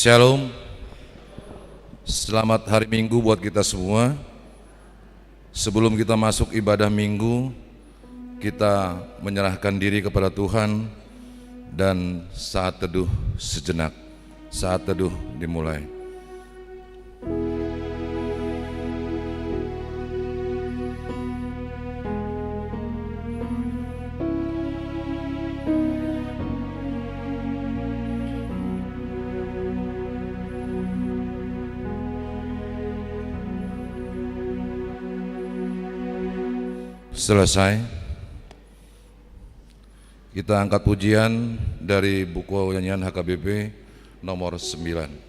Shalom. Selamat hari Minggu buat kita semua. Sebelum kita masuk ibadah Minggu, kita menyerahkan diri kepada Tuhan dan saat teduh sejenak. Saat teduh dimulai. Selesai, kita angkat pujian dari buku nyanyian HKBP nomor 9.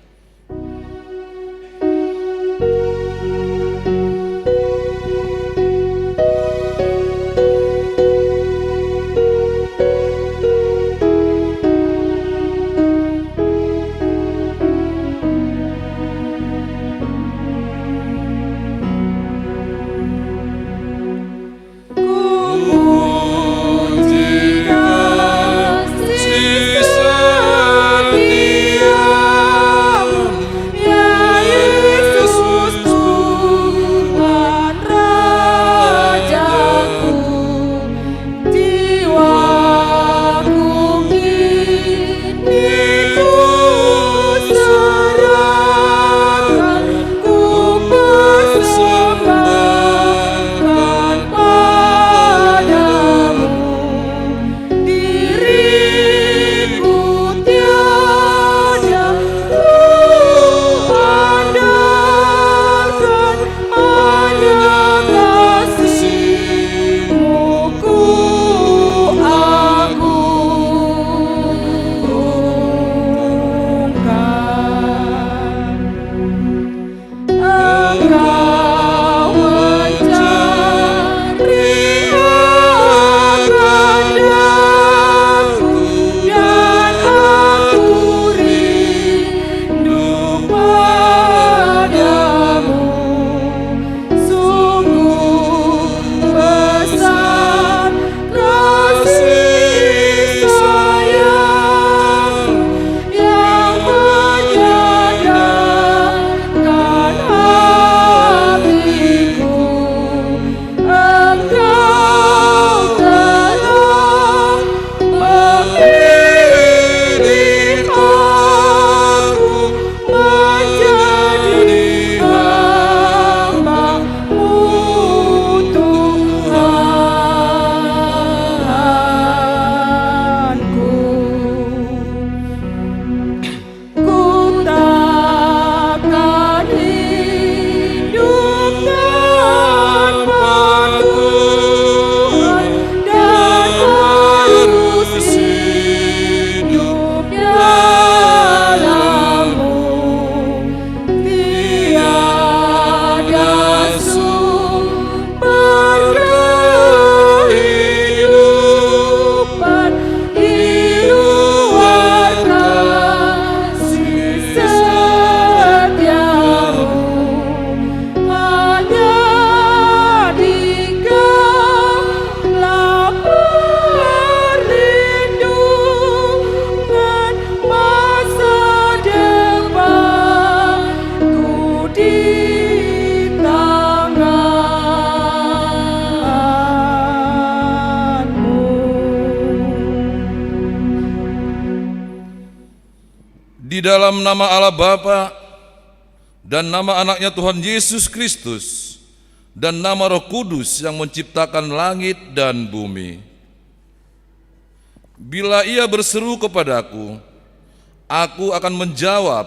Di dalam nama Allah Bapa dan nama anaknya Tuhan Yesus Kristus dan nama Roh Kudus yang menciptakan langit dan bumi. Bila ia berseru kepadaku, aku akan menjawab.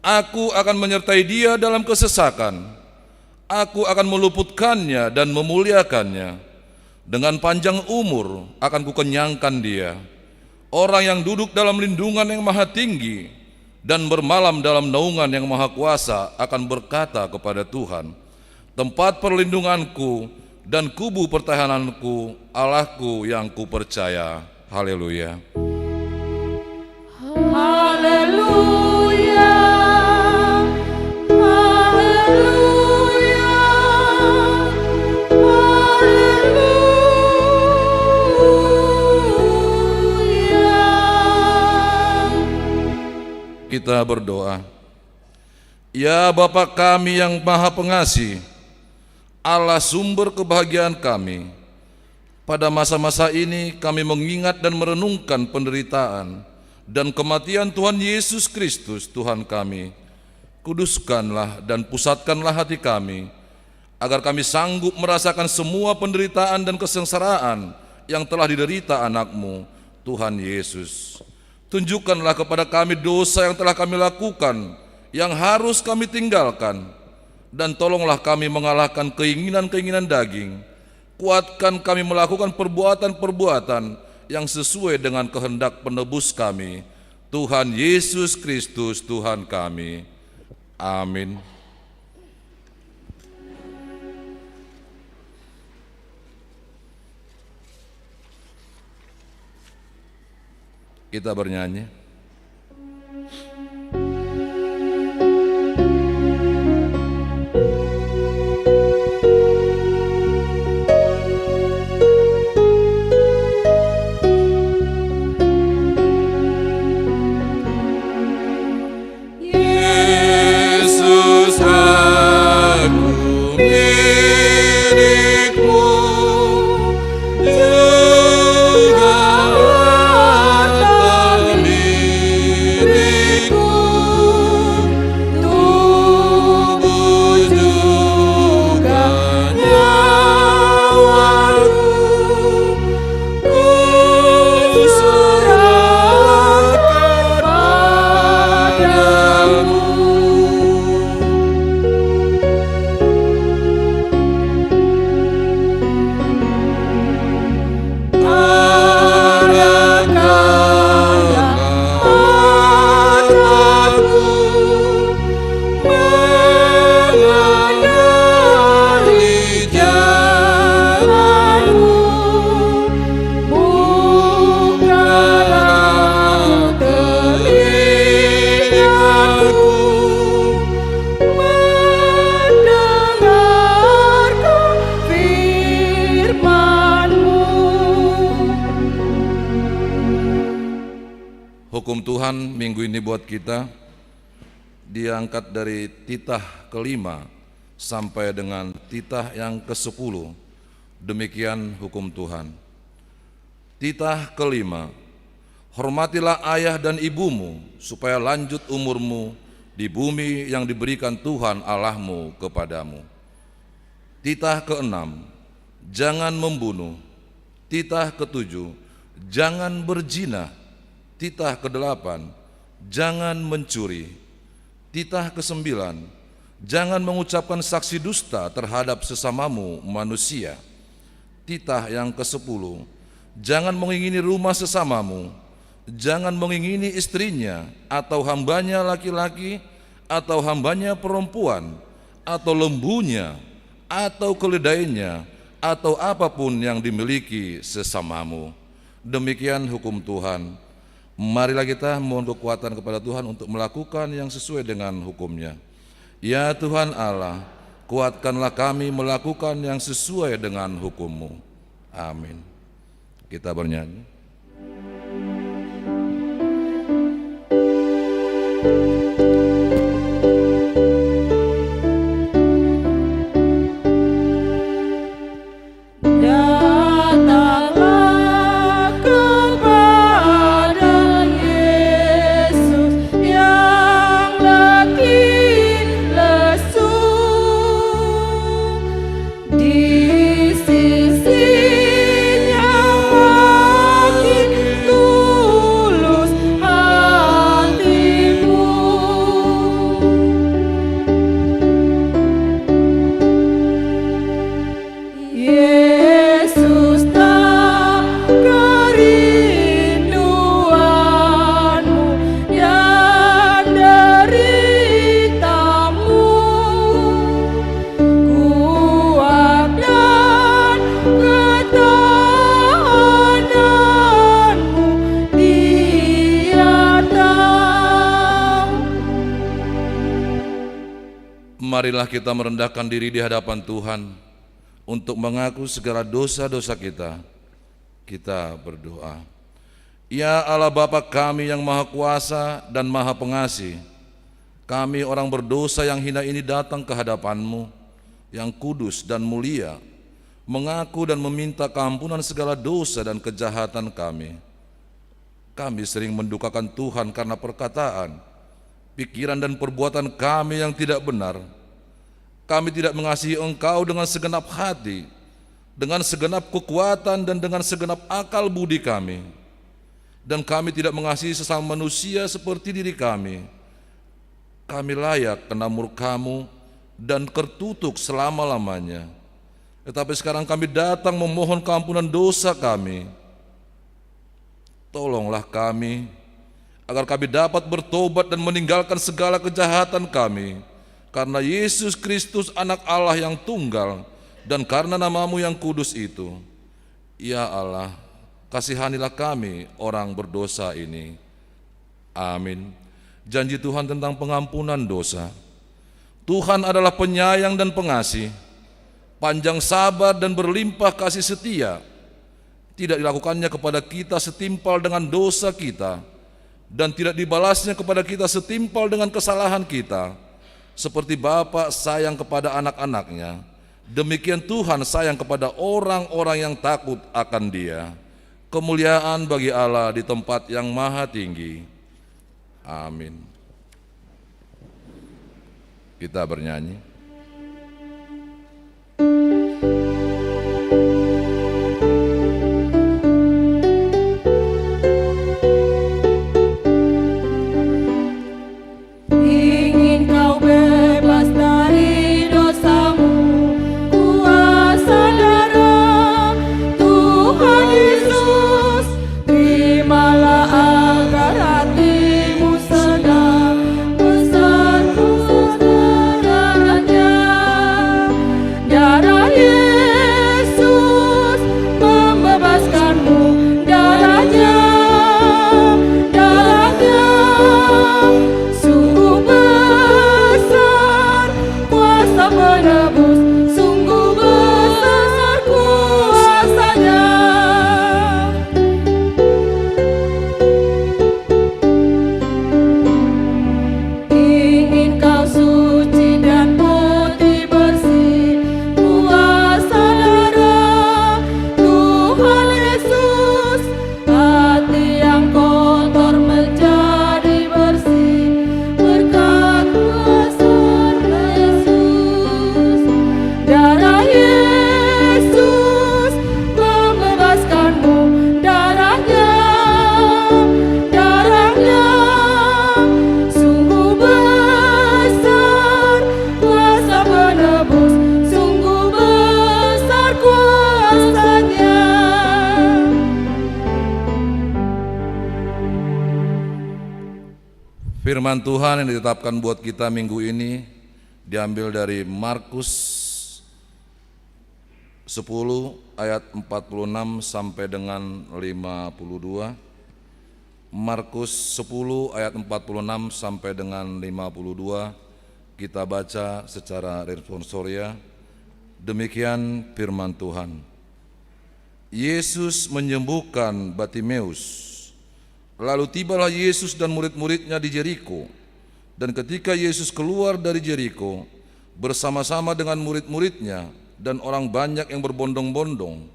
Aku akan menyertai dia dalam kesesakan. Aku akan meluputkannya dan memuliakannya. Dengan panjang umur akan kukenyangkan dia. Orang yang duduk dalam lindungan yang maha tinggi dan bermalam dalam naungan yang maha kuasa akan berkata kepada Tuhan, tempat perlindunganku dan kubu pertahananku, Allahku yang kupercaya. Haleluya. Haleluya. Haleluya. Kita Kita berdoa. Ya Bapa kami yang Maha Pengasih, Allah sumber kebahagiaan kami, pada masa-masa ini kami mengingat dan merenungkan penderitaan dan kematian Tuhan Yesus Kristus Tuhan kami. Kuduskanlah dan pusatkanlah hati kami, agar kami sanggup merasakan semua penderitaan dan kesengsaraan yang telah diderita anak-Mu, Tuhan Yesus. Tunjukkanlah kepada kami dosa yang telah kami lakukan, yang harus kami tinggalkan, dan tolonglah kami mengalahkan keinginan-keinginan daging. Kuatkan kami melakukan perbuatan-perbuatan yang sesuai dengan kehendak penebus kami, Tuhan Yesus Kristus Tuhan kami. Amin. Kita bernyanyi. Yesus, aku milik-Mu, juga harta milik-Ku, tubuh juga nyawaku, ku serahkan padamu. Hukum Tuhan minggu ini buat kita diangkat dari titah kelima sampai dengan titah yang ke-10. Demikian hukum Tuhan. Titah kelima, hormatilah ayah dan ibumu supaya lanjut umurmu di bumi yang diberikan Tuhan Allahmu kepadamu. Titah keenam, jangan membunuh. Titah ketujuh, jangan berzina. Titah kedelapan, jangan mencuri. Titah kesembilan, jangan mengucapkan saksi dusta terhadap sesamamu manusia. Titah yang ke-10, jangan mengingini rumah sesamamu. Jangan mengingini istrinya atau hambanya laki-laki atau hambanya perempuan atau lembunya atau keledainya atau apapun yang dimiliki sesamamu. Demikian hukum Tuhan. Marilah kita mohon kekuatan kepada Tuhan untuk melakukan yang sesuai dengan hukum-Nya. Ya Tuhan Allah, kuatkanlah kami melakukan yang sesuai dengan hukum-Mu. Amin. Kita bernyanyi. Marilah kita merendahkan diri di hadapan Tuhan untuk mengaku segala dosa-dosa kita. Kita berdoa. Ya Allah Bapa kami yang Maha Kuasa dan Maha Pengasih, Kami orang berdosa yang hina ini datang ke hadapan-Mu yang kudus dan mulia, mengaku dan meminta keampunan segala dosa dan kejahatan kami. Kami sering mendukakan Tuhan karena perkataan, pikiran dan perbuatan kami yang tidak benar. Kami tidak mengasihi Engkau dengan segenap hati, dengan segenap kekuatan dan dengan segenap akal budi kami. Dan kami tidak mengasihi sesama manusia seperti diri kami. Kami layak kena murka-Mu dan tertutup selama-lamanya. Tetapi sekarang kami datang memohon keampunan dosa kami. Tolonglah kami, agar kami dapat bertobat dan meninggalkan segala kejahatan kami, karena Yesus Kristus anak Allah yang tunggal, dan karena nama-Mu yang kudus itu. Ya Allah, kasihanilah kami orang berdosa ini. Amin. Janji Tuhan tentang pengampunan dosa. Tuhan adalah penyayang dan pengasih, panjang sabar dan berlimpah kasih setia. Tidak dilakukannya kepada kita setimpal dengan dosa kita, dan tidak dibalasnya kepada kita setimpal dengan kesalahan kita. Seperti Bapa sayang kepada anak-anaknya, demikian Tuhan sayang kepada orang-orang yang takut akan Dia. Kemuliaan bagi Allah di tempat yang maha tinggi. Amin. Kita bernyanyi. Ingin kau bebas dari dosamu, kuasa darah Tuhan Yesus, terimalah agar hatimu senang, besar kebenarannya. Darah Yesus membebaskanmu, darahnya, darahnya sungguh besar kuasa penebus, sungguh besar kuasanya. Ingin kau suci dan putih bersih, kuasa darah Tuhan Yesus, hati yang kotor menjadi bersih berkat kuasa Yesus. Darah Yesus membebaskanmu, darahnya, darahnya sungguh besar kuasa penebus, sungguh besar kuasanya. Firman Tuhan yang ditetapkan buat kita minggu ini diambil dari Markus 10 ayat 46 sampai dengan 52. Markus 10 ayat 46 sampai dengan 52. Kita baca secara responsoria. Demikian firman Tuhan. Yesus menyembuhkan Bartimeus. Lalu tibalah Yesus dan murid-muridnya di Jeriko. Dan ketika Yesus keluar dari Jeriko bersama-sama dengan murid-muridnya dan orang banyak yang berbondong-bondong,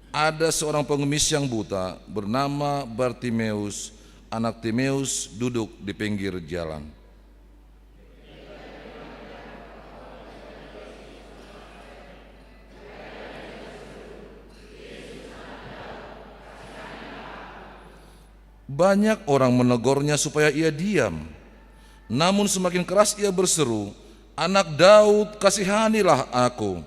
ada seorang pengemis yang buta bernama Bartimeus, anak Timeus, duduk di pinggir jalan. Banyak orang menegurnya supaya ia diam. Namun semakin keras ia berseru, "Anak Daud, kasihanilah aku."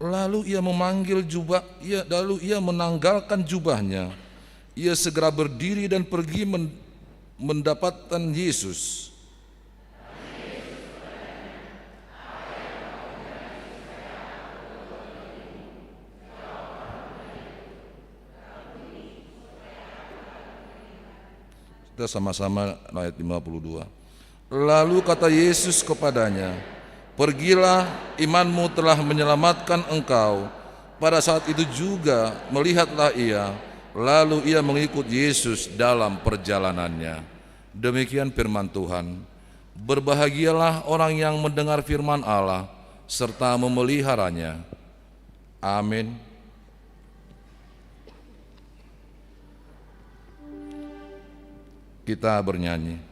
Lalu ia menanggalkan jubahnya. Ia segera berdiri dan pergi mendapatkan Yesus. Kita sama-sama ayat 52. Lalu kata Yesus kepadanya, "Pergilah, imanmu telah menyelamatkan engkau." Pada saat itu juga melihatlah ia, lalu ia mengikut Yesus dalam perjalanannya. Demikian firman Tuhan. Berbahagialah orang yang mendengar firman Allah serta memeliharanya. Amin. Kita bernyanyi.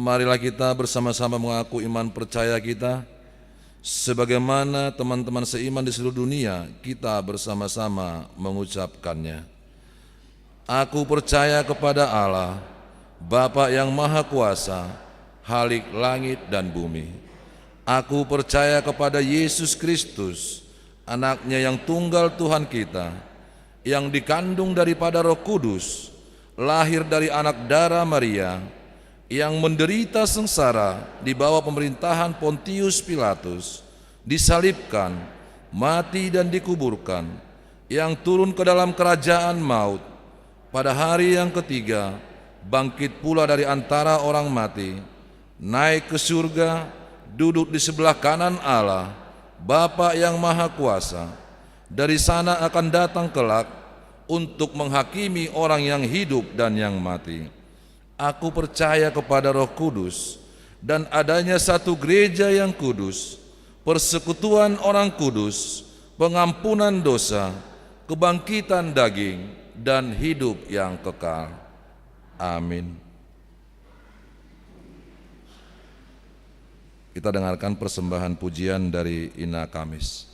Marilah kita bersama-sama mengaku iman percaya kita. Sebagaimana teman-teman seiman di seluruh dunia, kita bersama-sama mengucapkannya. Aku percaya kepada Allah, Bapa yang Maha Kuasa, Khalik langit dan bumi. Aku percaya kepada Yesus Kristus, Anaknya yang tunggal Tuhan kita, yang dikandung daripada Roh Kudus, lahir dari anak darah Maria, yang menderita sengsara di bawah pemerintahan Pontius Pilatus, disalibkan, mati dan dikuburkan, yang turun ke dalam kerajaan maut, pada hari yang ketiga bangkit pula dari antara orang mati, naik ke surga, duduk di sebelah kanan Allah, Bapa yang Maha Kuasa. Dari sana akan datang kelak untuk menghakimi orang yang hidup dan yang mati. Aku percaya kepada Roh Kudus dan adanya satu gereja yang kudus, persekutuan orang kudus, pengampunan dosa, kebangkitan daging, dan hidup yang kekal. Amin. Kita dengarkan persembahan pujian dari Ina Kamis.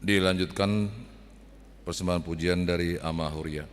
Dilanjutkan persembahan pujian dari Ama Huria.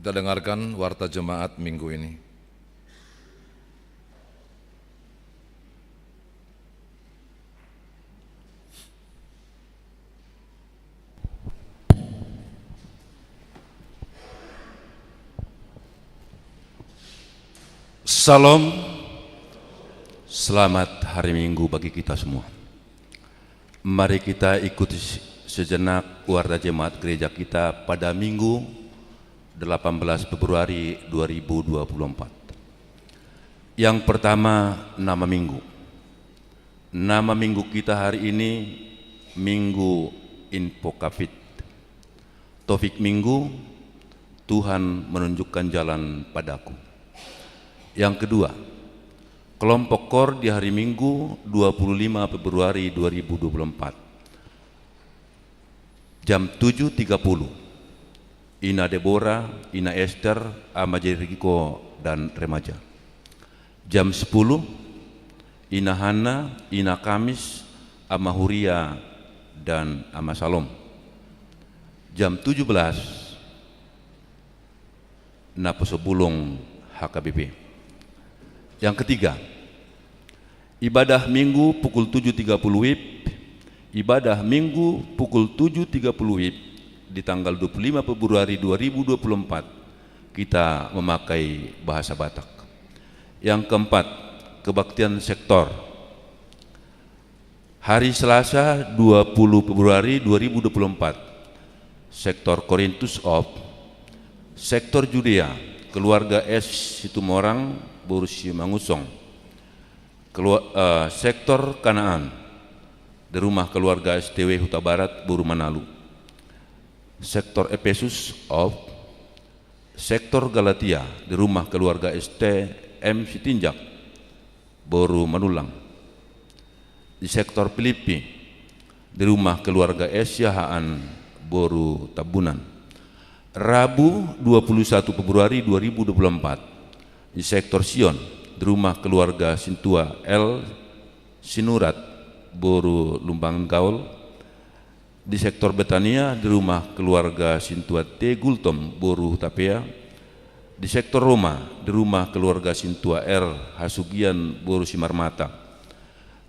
Kita dengarkan warta jemaat minggu ini. Salam, selamat hari Minggu bagi kita semua. Mari kita ikuti sejenak warta jemaat gereja kita pada Minggu 18 Februari 2024. Yang pertama, nama Minggu. Nama Minggu kita hari ini Minggu Infokafit. Taufik Minggu, Tuhan menunjukkan jalan padaku. Yang kedua, kelompok KOR di hari Minggu 25 Februari 2024. Jam 7.30. Ina Deborah, Ina Esther, Ama Jericho dan remaja. Jam 10. Ina Hana, Ina Kamis, Ama Huria dan Ama Salom. Jam 17. Naposobulong HKBP. Yang ketiga, ibadah Minggu pukul 7.30 WIB, ibadah Minggu pukul 7.30 WIB di tanggal 25 Februari 2024 kita memakai bahasa Batak. Yang keempat, kebaktian sektor. Hari Selasa 20 Februari 2024, sektor Korintus of, sektor Judea, keluarga S Situmorang, Borusi Mangusong, sektor Kanaan, di rumah keluarga STW Huta Barat, Buru Manalu, sektor Efesus of, sektor Galatia, di rumah keluarga STM Sitinjak, Boru Manulang, di sektor Filipi, di rumah keluarga S Yahaan, Boru Tabunan. Rabu 21 Februari 2024, di sektor Sion, di rumah keluarga Sintua L Sinurat, Boru Lumbangan Gaul. Di sektor Betania, di rumah keluarga Sintua T Gultom, Boru Tapea. Di sektor Roma, di rumah keluarga Sintua R Hasugian, Boru Simarmata.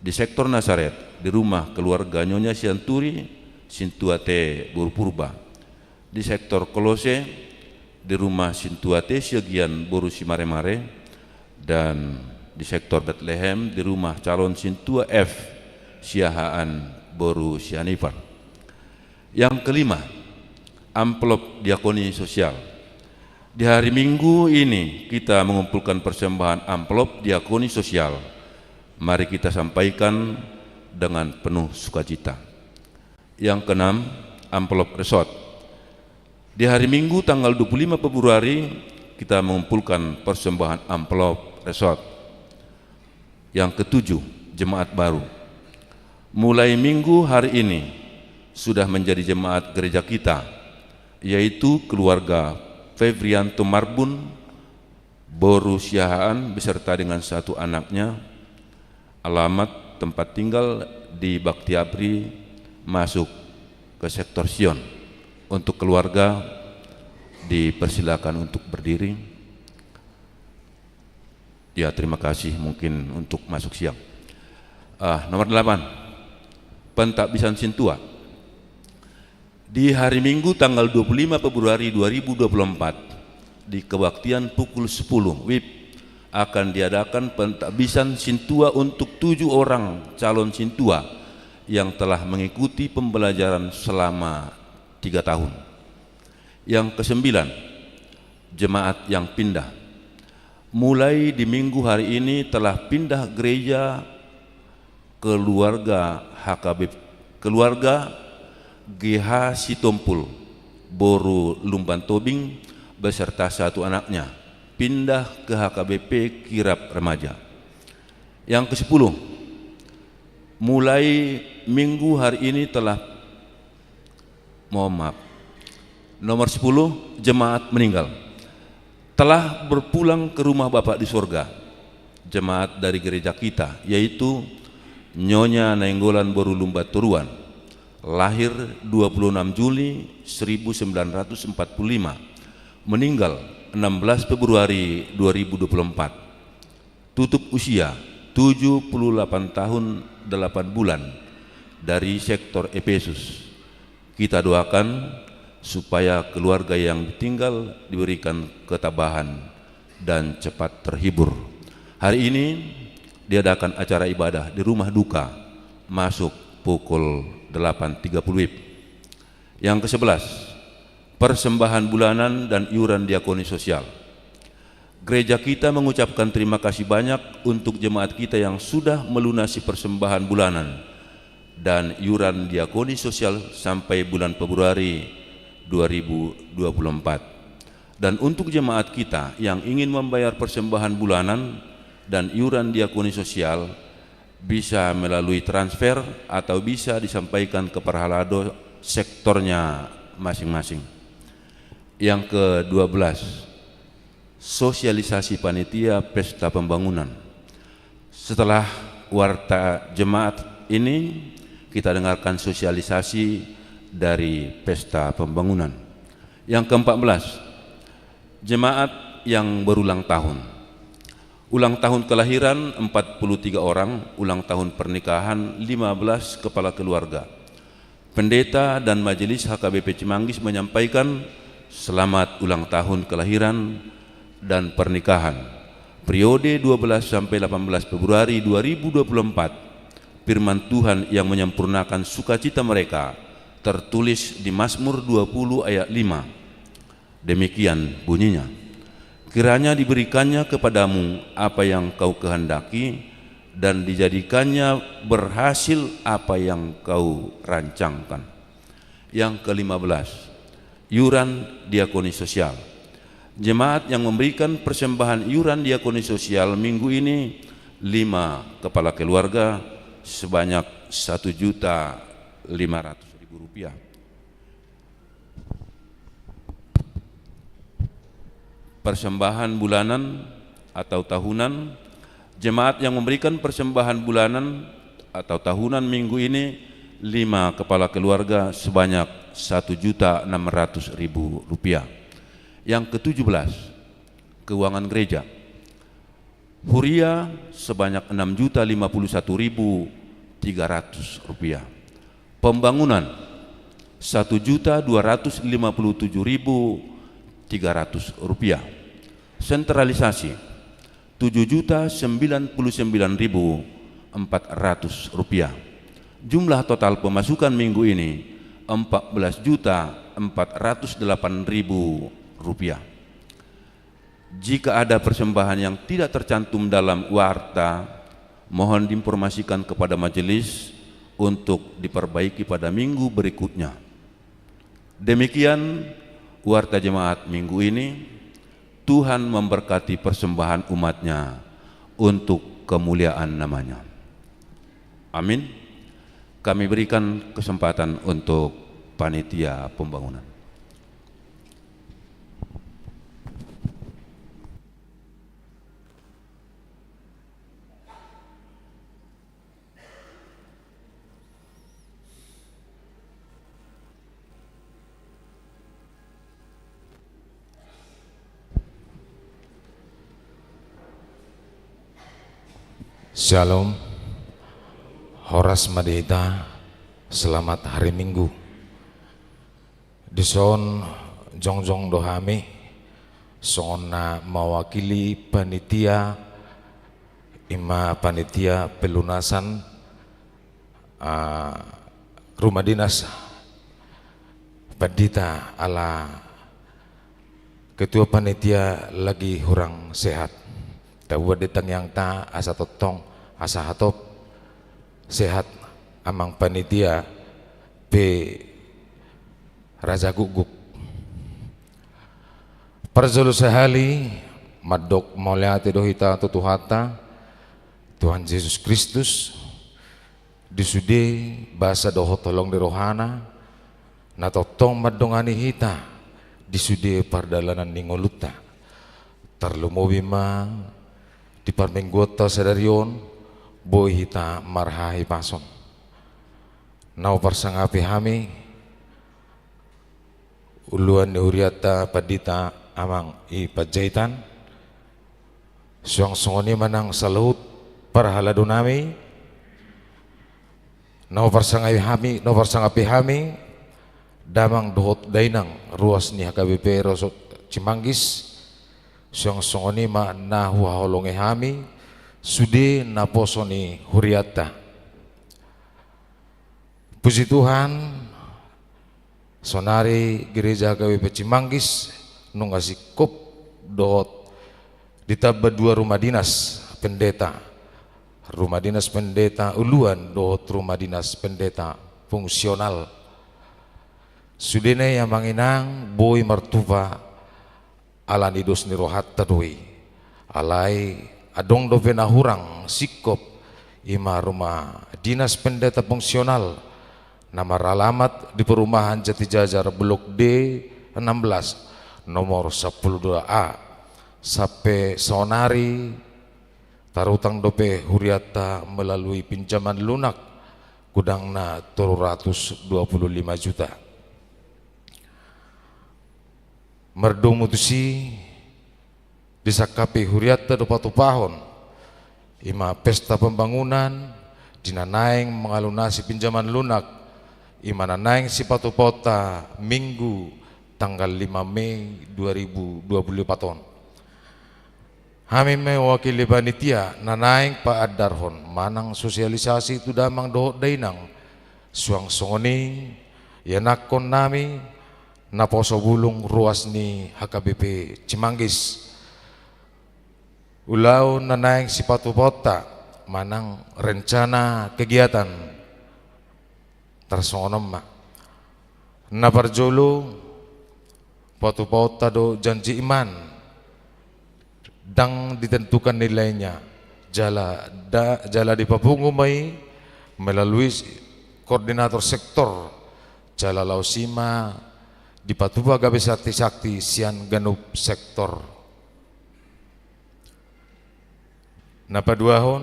Di sektor Nazaret, di rumah keluarga Nyonya Sianturi, Sintua T Boru Purba. Di sektor Kolose, di rumah Sintua T Siagian, Boru Simare-mare. Dan di sektor Bethlehem, di rumah calon Sintua F Siahaan, Boru Sianifar. Yang kelima, amplop diakoni sosial. Di hari Minggu ini kita mengumpulkan persembahan amplop diakoni sosial. Mari kita sampaikan dengan penuh sukacita. Yang keenam, amplop resort. Di hari Minggu tanggal 25 Februari kita mengumpulkan persembahan amplop resort. Yang ketujuh, jemaat baru. Mulai Minggu hari ini sudah menjadi jemaat gereja kita, yaitu keluarga Fevrianto Marbun, Boru Siahaan beserta dengan satu anaknya. Alamat tempat tinggal di Baktiabri, masuk ke sektor Sion. Untuk keluarga dipersilakan untuk berdiri. Ya, terima kasih, mungkin untuk masuk siang. Nomor 8, Pentakbisan Sintua. Di hari Minggu tanggal 25 Februari 2024 di kebaktian pukul 10 WIB akan diadakan pentakbisan Sintua untuk 7 orang calon Sintua yang telah mengikuti pembelajaran selama 3 tahun. Yang kesembilan, jemaat yang pindah. Mulai di Minggu hari ini telah pindah gereja keluarga GH Sitompul, Boru Lumban Tobing beserta satu anaknya pindah ke HKBP Kirap Remaja. Yang ke-10, mulai Minggu hari ini nomor 10, jemaat meninggal telah berpulang ke rumah Bapak di surga. Jemaat dari gereja kita, yaitu Nyonya Nainggolan Boru Lumba Turuan, lahir 26 Juli 1945, meninggal 16 Februari 2024, tutup usia 78 tahun 8 bulan dari sektor Efesus. Kita doakan supaya keluarga yang ditinggal diberikan ketabahan dan cepat terhibur. Hari ini diadakan acara ibadah di rumah duka, masuk pukul 8.30 WIB. Yang ke-11, persembahan bulanan dan iuran diakoni sosial. Gereja kita mengucapkan terima kasih banyak untuk jemaat kita yang sudah melunasi persembahan bulanan dan iuran diakoni sosial sampai bulan Februari 2024. Dan untuk jemaat kita yang ingin membayar persembahan bulanan dan iuran diakoni sosial bisa melalui transfer atau bisa disampaikan ke Perhalado sektornya masing-masing. Yang ke-12, sosialisasi panitia pesta pembangunan. Setelah warta jemaat ini, kita dengarkan sosialisasi dari pesta pembangunan. Yang ke-14, jemaat yang berulang tahun. Ulang tahun kelahiran 43 orang, ulang tahun pernikahan 15 kepala keluarga. Pendeta dan Majelis HKBP Cimanggis menyampaikan selamat ulang tahun kelahiran dan pernikahan. Periode 12 sampai 18 Februari 2024, firman Tuhan yang menyempurnakan sukacita mereka tertulis di Mazmur 20 ayat 5. Demikian bunyinya. Kiranya diberikannya kepadamu apa yang kau kehendaki dan dijadikannya berhasil apa yang kau rancangkan. Yang ke-15, iuran diakoni sosial. Jemaat yang memberikan persembahan iuran diakoni sosial minggu ini 5 kepala keluarga sebanyak Rp1.500.000. Persembahan bulanan atau tahunan, jemaat yang memberikan persembahan bulanan atau tahunan minggu ini 5 kepala keluarga sebanyak Rp1.600.000. Yang ke-17, keuangan gereja. Huria sebanyak Rp6.051.300. Pembangunan Rp1.257.300. Sentralisasi Rp7.099.400. Jumlah total pemasukan minggu ini Rp14.408.000. Jika ada persembahan yang tidak tercantum dalam warta, mohon diinformasikan kepada majelis untuk diperbaiki pada minggu berikutnya. Demikian warta jemaat minggu ini. Tuhan memberkati persembahan umatnya untuk kemuliaan namanya. Amin. Kami berikan kesempatan untuk panitia pembangunan. Shalom, Horas Madita, selamat hari Minggu. Dison jongjong dohami, sona mewakili panitia pelunasan rumah dinas Pandita ala ketua panitia lagi kurang sehat. Tawa detang yang ta asa totong asa hatop sehat amang panitia pe Raja Guguk Parzulu sehali madok mauliati dohita tutuhata Tuhan Yesus Kristus disude basa doho tolong di rohana na totong madongani hita disude pardalanan ningoluta tarlumobima di parmenggota sadarion boy hita marhahi pason nau parsangapi hami uluan ni huriata padita amang ipajaitan suang songoni manang salut parhalado nami no parsangapi hami damang dohot dainang ruas ni HKBP Rosot Cimanggis suang songoni ma na huaholonge hami sude na poso ni huriata. Puji Tuhan, sonari gereja HKBP Cimanggis nung asikup dohot ditambah 2 rumah dinas pendeta, rumah dinas pendeta uluan dohot rumah dinas pendeta fungsional. Sudene yang manginang boy martupa alan idos ni rohat tadoi alai adong do hurang sikop ima rumah dinas pendeta fungsional. Nama alamat di perumahan Jatijajar Blok D 16 nomor 12A sampai sonari tarutang dope huriata melalui pinjaman lunak kudangna 325 juta. Merdu mutusi disakapi huriata 20 tahun ima pesta pembangunan dinanaing mengalunasi pinjaman lunak imana naing sipatu pota Minggu tanggal 5 Mei 2024 tahun. Kami mewakili panitia nanaing Pak Adarhon manang sosialisasi itu damang dohot dainang suang songoni yanakon nami naposo bulung ruas ni HKBP Cimanggis ulau nanaing sipatu pota manang rencana kegiatan tersongonom na parjolo patu pauta do janji iman dang ditentukan nilainya jala dipapungumai melalui koordinator sektor jala lausima dipatuba gabe sakti sian ganup sektor napa 2 tahun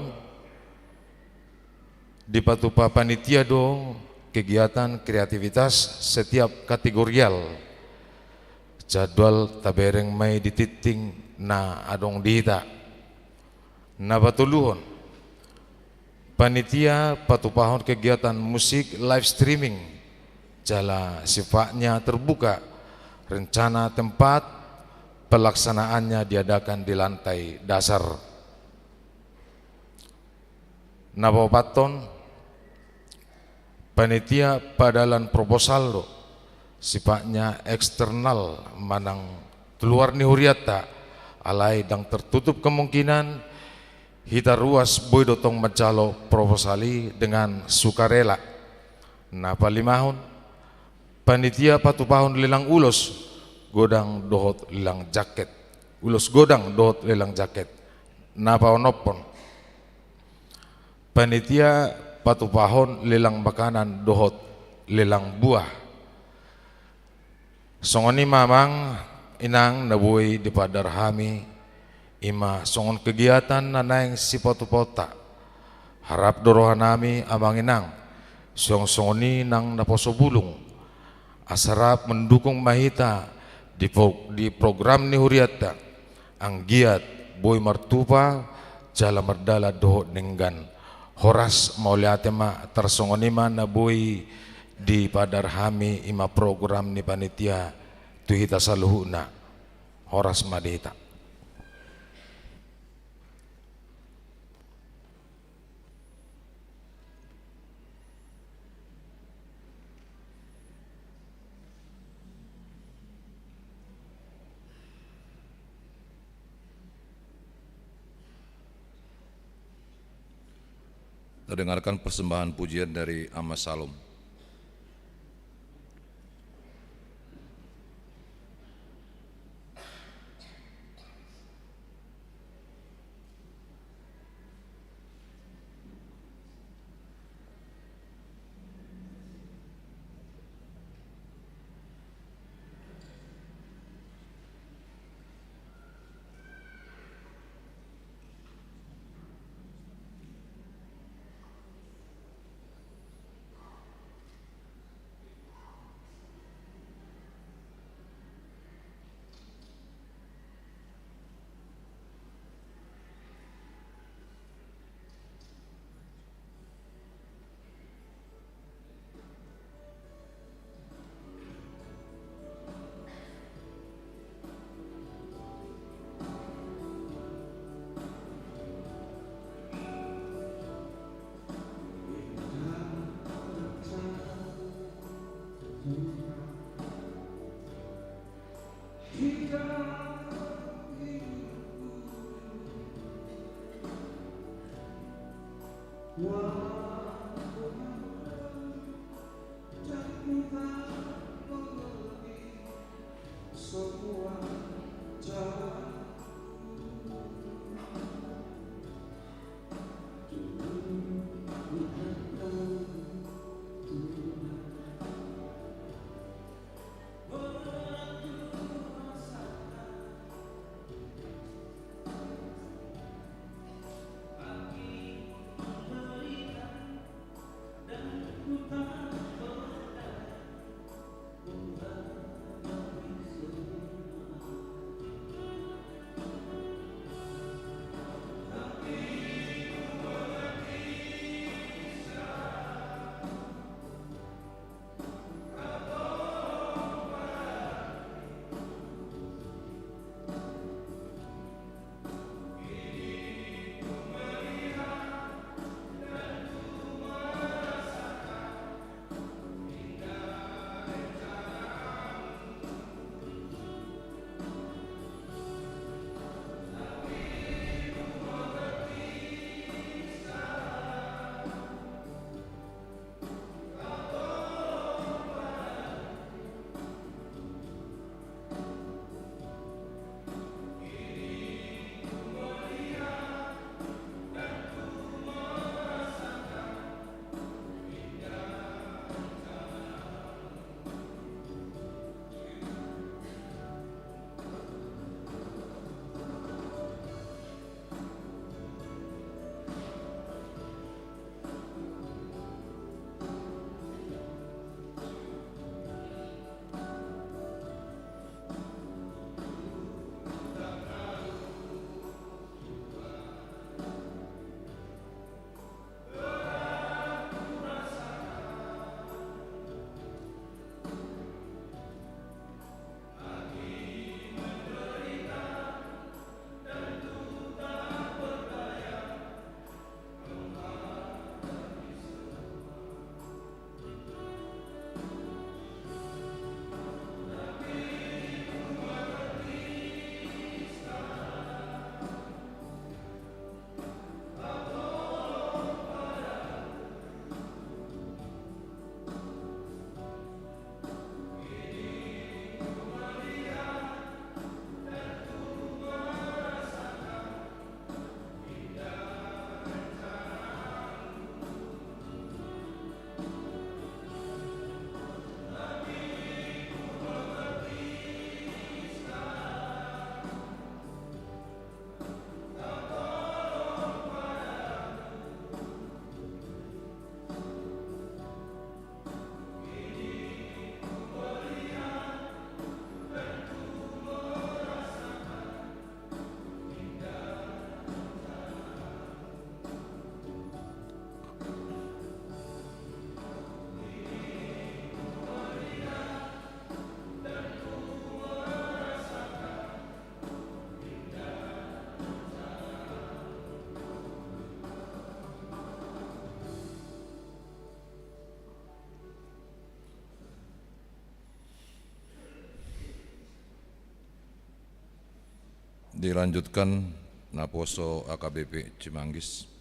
dipatupa panitia do kegiatan kreativitas setiap kategorial jadwal tabereng mai dititing na adong dihita na batuluhon panitia patupahon kegiatan musik live streaming jala sifatnya terbuka rencana tempat pelaksanaannya diadakan di lantai dasar nabawapaton panitia padalan proposal do sifatnya eksternal manang keluar ni huriata alai dang tertutup kemungkinan hita ruas boy dotong mencalo proposali dengan sukarela napa 5 tahun panitia patupahon lelang ulos godang dohot lelang jaket ulos godang dohot lelang jaket napa onopon panitia patupahon lelang makanan dohot lelang buah songoni mamang inang nabuhi di padar hami ima songon kegiatan nanaing si patupota harap dorohan nami abang inang songoni nang naposo bulung asarap mendukung mahita di program ni huriata ang giat boy martupa jala merdala dohot nenggan horas mauliate ma tersongonima na boy di padar hami ima program ni panitia tuhita saluhuna horas madita. Kita dengarkan persembahan pujian dari Amas Salom. Dilanjutkan Naposo AKBP Cimanggis.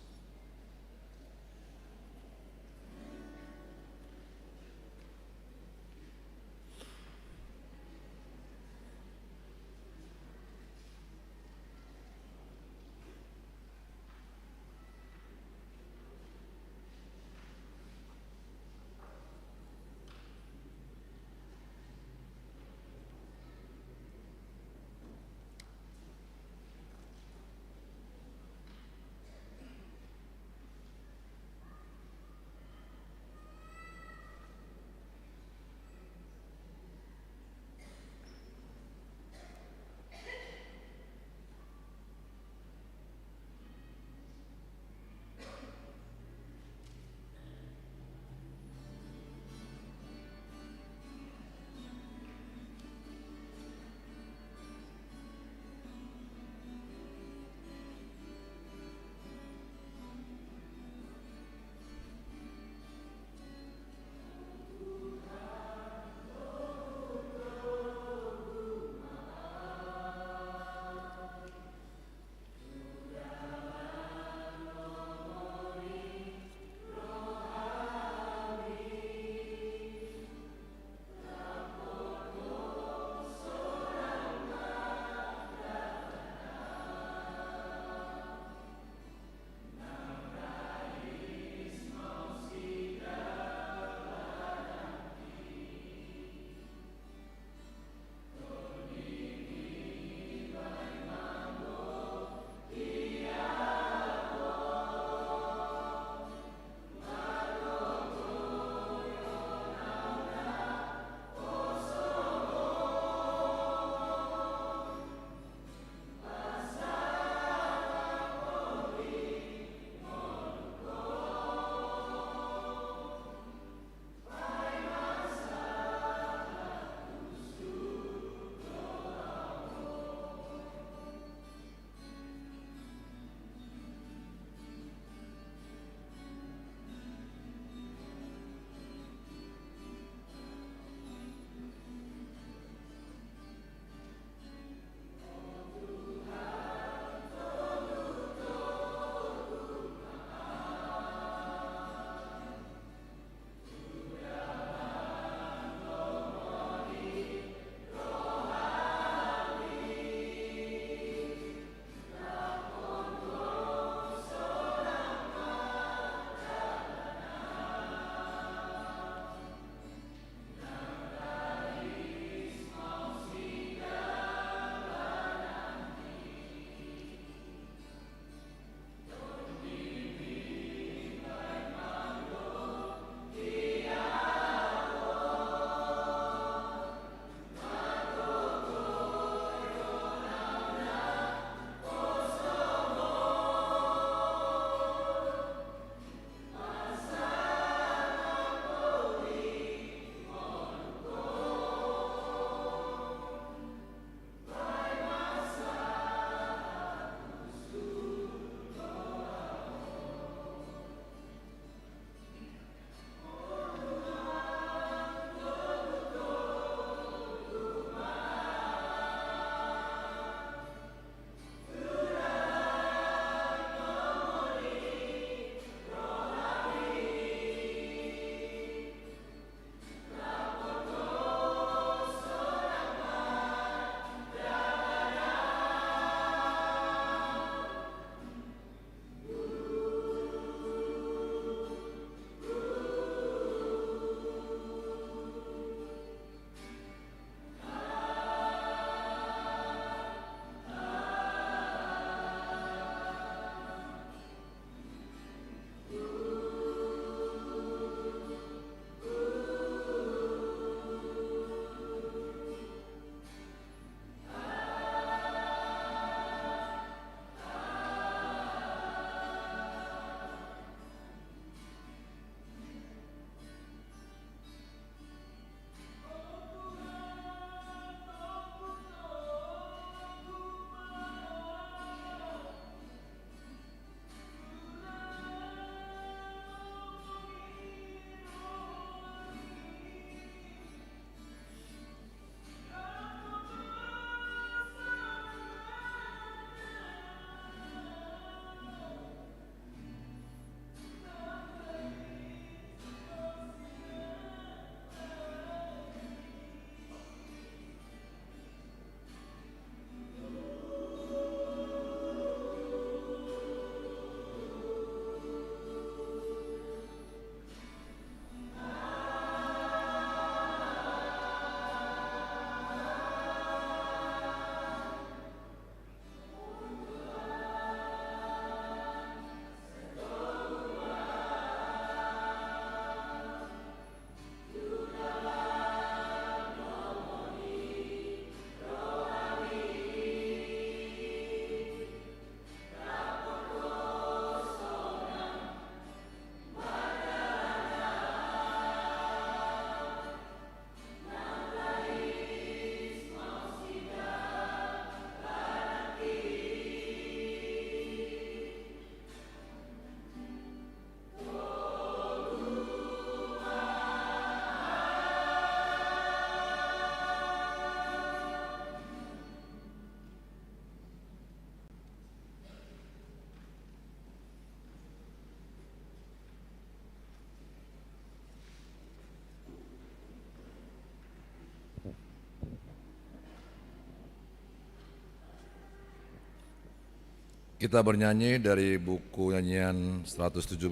Kita bernyanyi dari buku nyanyian 117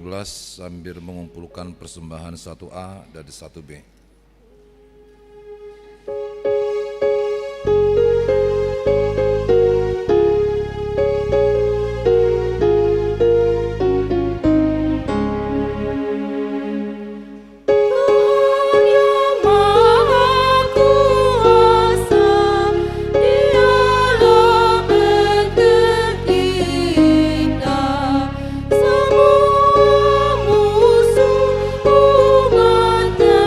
sambil mengumpulkan persembahan 1A dan 1B. Tuhan yang Maha Kuasa, Dialah pencipta semua musuh umat-Nya.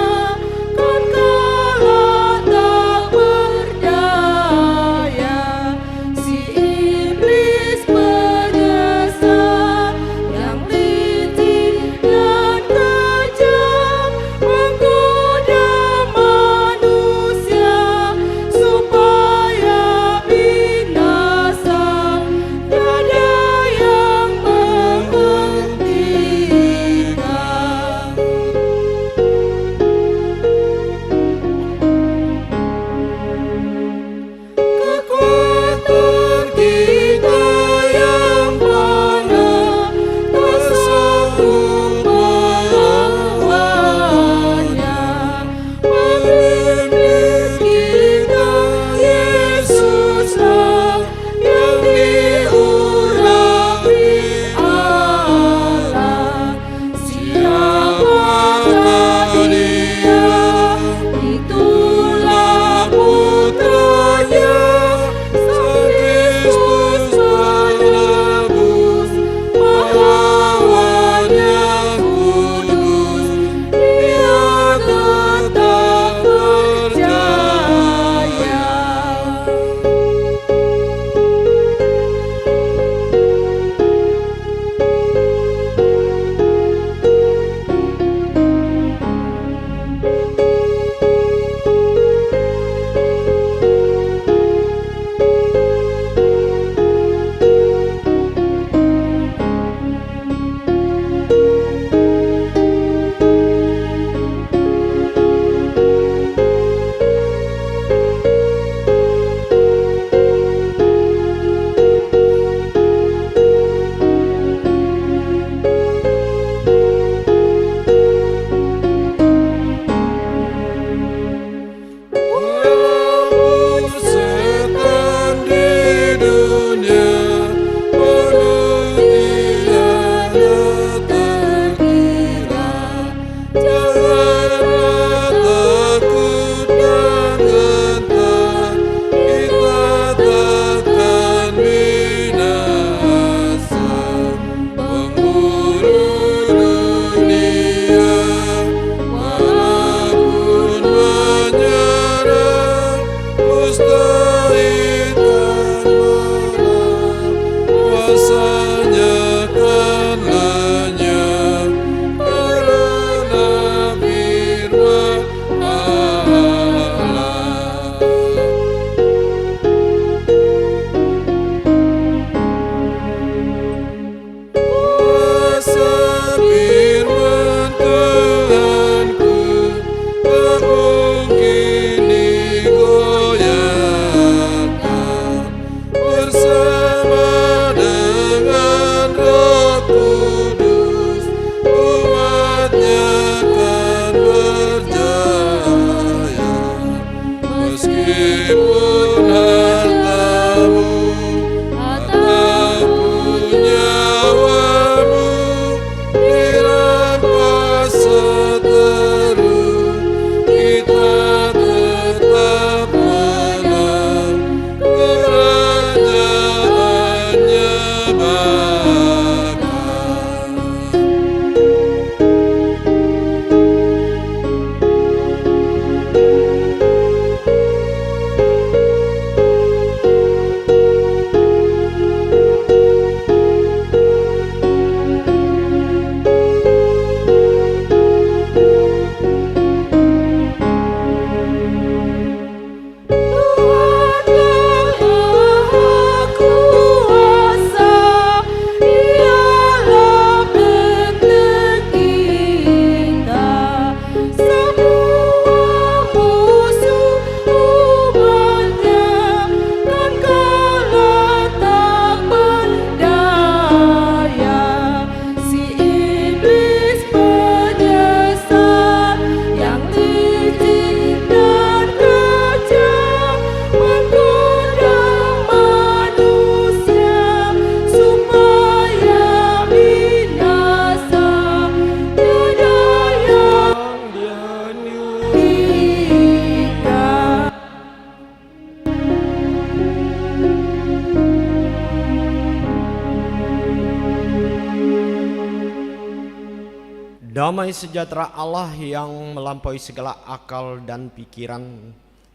Damai sejahtera Allah yang melampaui segala akal dan pikiran,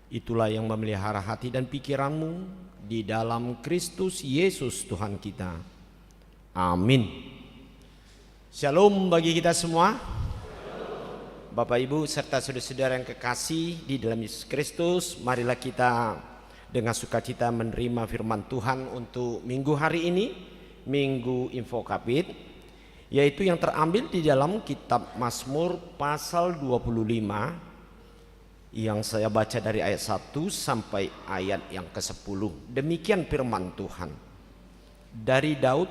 itulah yang memelihara hati dan pikiranmu di dalam Kristus Yesus Tuhan kita. Amin. Shalom bagi kita semua. Bapak Ibu serta saudara-saudara yang kekasih di dalam Yesus Kristus, marilah kita dengan sukacita menerima firman Tuhan untuk minggu hari ini, Minggu Info Kapit, yaitu yang terambil di dalam kitab Mazmur pasal 25 yang saya baca dari ayat 1 sampai ayat yang ke-10. Demikian firman Tuhan. Dari Daud,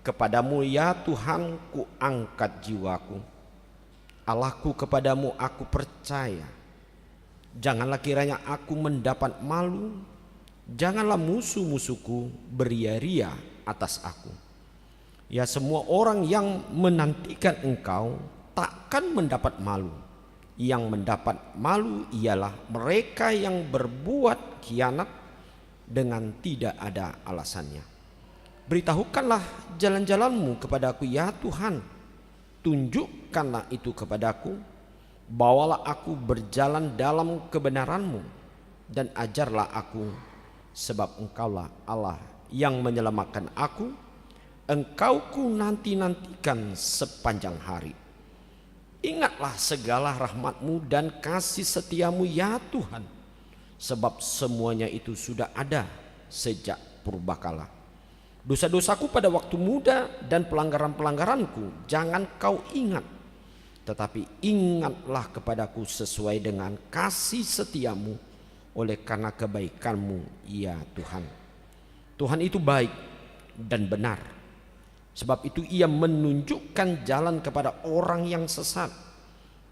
kepadamu ya Tuhan ku angkat jiwaku, Allahku kepadamu aku percaya. Janganlah kiranya aku mendapat malu, janganlah musuh-musuhku beria-ria atas aku. Ya, semua orang yang menantikan engkau takkan mendapat malu. Yang mendapat malu ialah mereka yang berbuat khianat dengan tidak ada alasannya. Beritahukanlah jalan-jalanmu kepadaku ya Tuhan, tunjukkanlah itu kepadaku. Bawalah aku berjalan dalam kebenaran-Mu dan ajarlah aku, sebab Engkaulah Allah yang menyelamatkan aku. Engkau ku nanti-nantikan sepanjang hari. Ingatlah segala rahmat-Mu dan kasih setia-Mu ya Tuhan, sebab semuanya itu sudah ada sejak purbakala. Dosa-dosaku pada waktu muda dan pelanggaran-pelanggaranku jangan Kau ingat, tetapi ingatlah kepadaku sesuai dengan kasih setia-Mu oleh karena kebaikan-Mu ya Tuhan. Tuhan itu baik dan benar, sebab itu Ia menunjukkan jalan kepada orang yang sesat.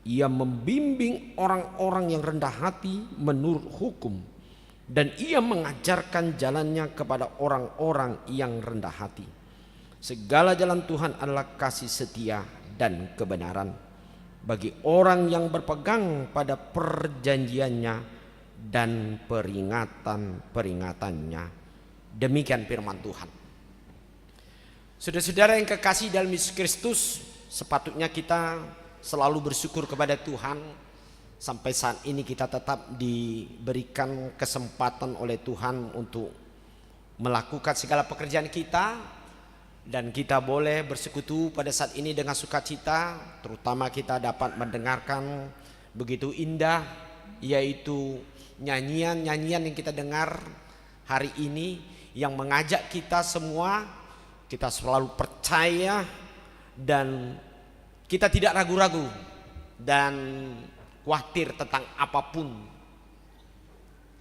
Ia membimbing orang-orang yang rendah hati menurut hukum, dan Ia mengajarkan jalannya kepada orang-orang yang rendah hati. Segala jalan Tuhan adalah kasih setia dan kebenaran bagi orang yang berpegang pada perjanjiannya dan peringatan-peringatannya. Demikian firman Tuhan. Saudara-saudara yang kekasih dalam Yesus Kristus, sepatutnya kita selalu bersyukur kepada Tuhan. Sampai saat ini kita tetap diberikan kesempatan oleh Tuhan untuk melakukan segala pekerjaan kita, dan kita boleh bersekutu pada saat ini dengan sukacita. Terutama kita dapat mendengarkan begitu indah, yaitu nyanyian-nyanyian yang kita dengar hari ini, yang mengajak kita semua, kita selalu percaya dan kita tidak ragu-ragu dan khawatir tentang apapun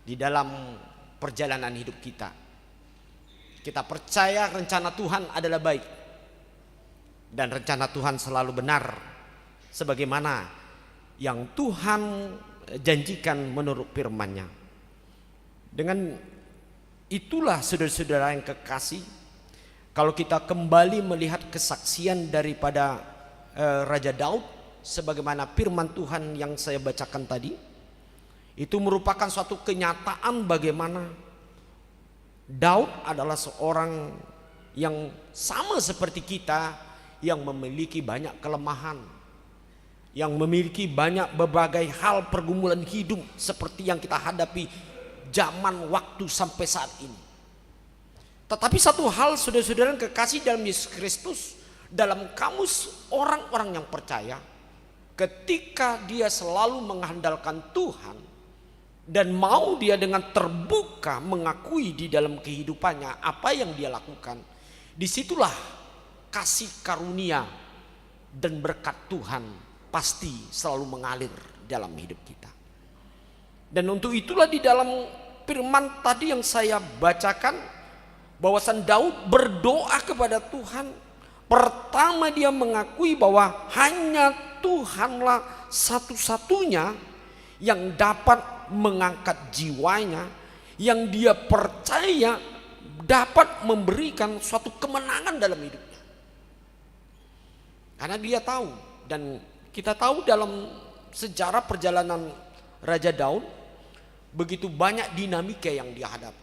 di dalam perjalanan hidup kita. Kita percaya rencana Tuhan adalah baik, dan rencana Tuhan selalu benar sebagaimana yang Tuhan janjikan menurut firman-Nya. Dengan itulah saudara-saudara yang kekasih, kalau kita kembali melihat kesaksian daripada Raja Daud, sebagaimana firman Tuhan yang saya bacakan tadi, itu merupakan suatu kenyataan bagaimana Daud adalah seorang yang sama seperti kita, yang memiliki banyak kelemahan, yang memiliki banyak berbagai hal pergumulan hidup seperti yang kita hadapi zaman waktu sampai saat ini. Tetapi satu hal saudara-saudara yang kekasih dalam Yesus Kristus, dalam kamus orang-orang yang percaya, ketika dia selalu mengandalkan Tuhan dan mau dia dengan terbuka mengakui di dalam kehidupannya apa yang dia lakukan, disitulah kasih karunia dan berkat Tuhan pasti selalu mengalir dalam hidup kita. Dan untuk itulah di dalam firman tadi yang saya bacakan, bahwasan Daud berdoa kepada Tuhan. Pertama dia mengakui bahwa hanya Tuhanlah satu-satunya yang dapat mengangkat jiwanya, yang dia percaya dapat memberikan suatu kemenangan dalam hidupnya. Karena dia tahu, dan kita tahu dalam sejarah perjalanan Raja Daud, begitu banyak dinamika yang dia hadapi.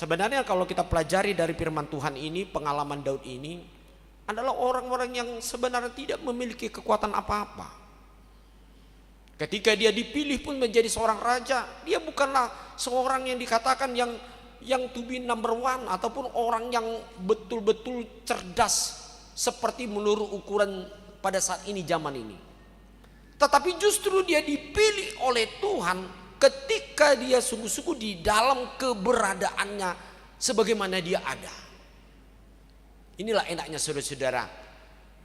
Sebenarnya kalau kita pelajari dari firman Tuhan ini, pengalaman Daud ini, adalah orang-orang yang sebenarnya tidak memiliki kekuatan apa-apa. Ketika dia dipilih pun menjadi seorang raja, dia bukanlah seorang yang dikatakan yang to be number one, ataupun orang yang betul-betul cerdas seperti menurut ukuran pada saat ini, zaman ini. Tetapi justru dia dipilih oleh Tuhan ketika dia sungguh-sungguh di dalam keberadaannya sebagaimana dia ada. Inilah enaknya saudara-saudara,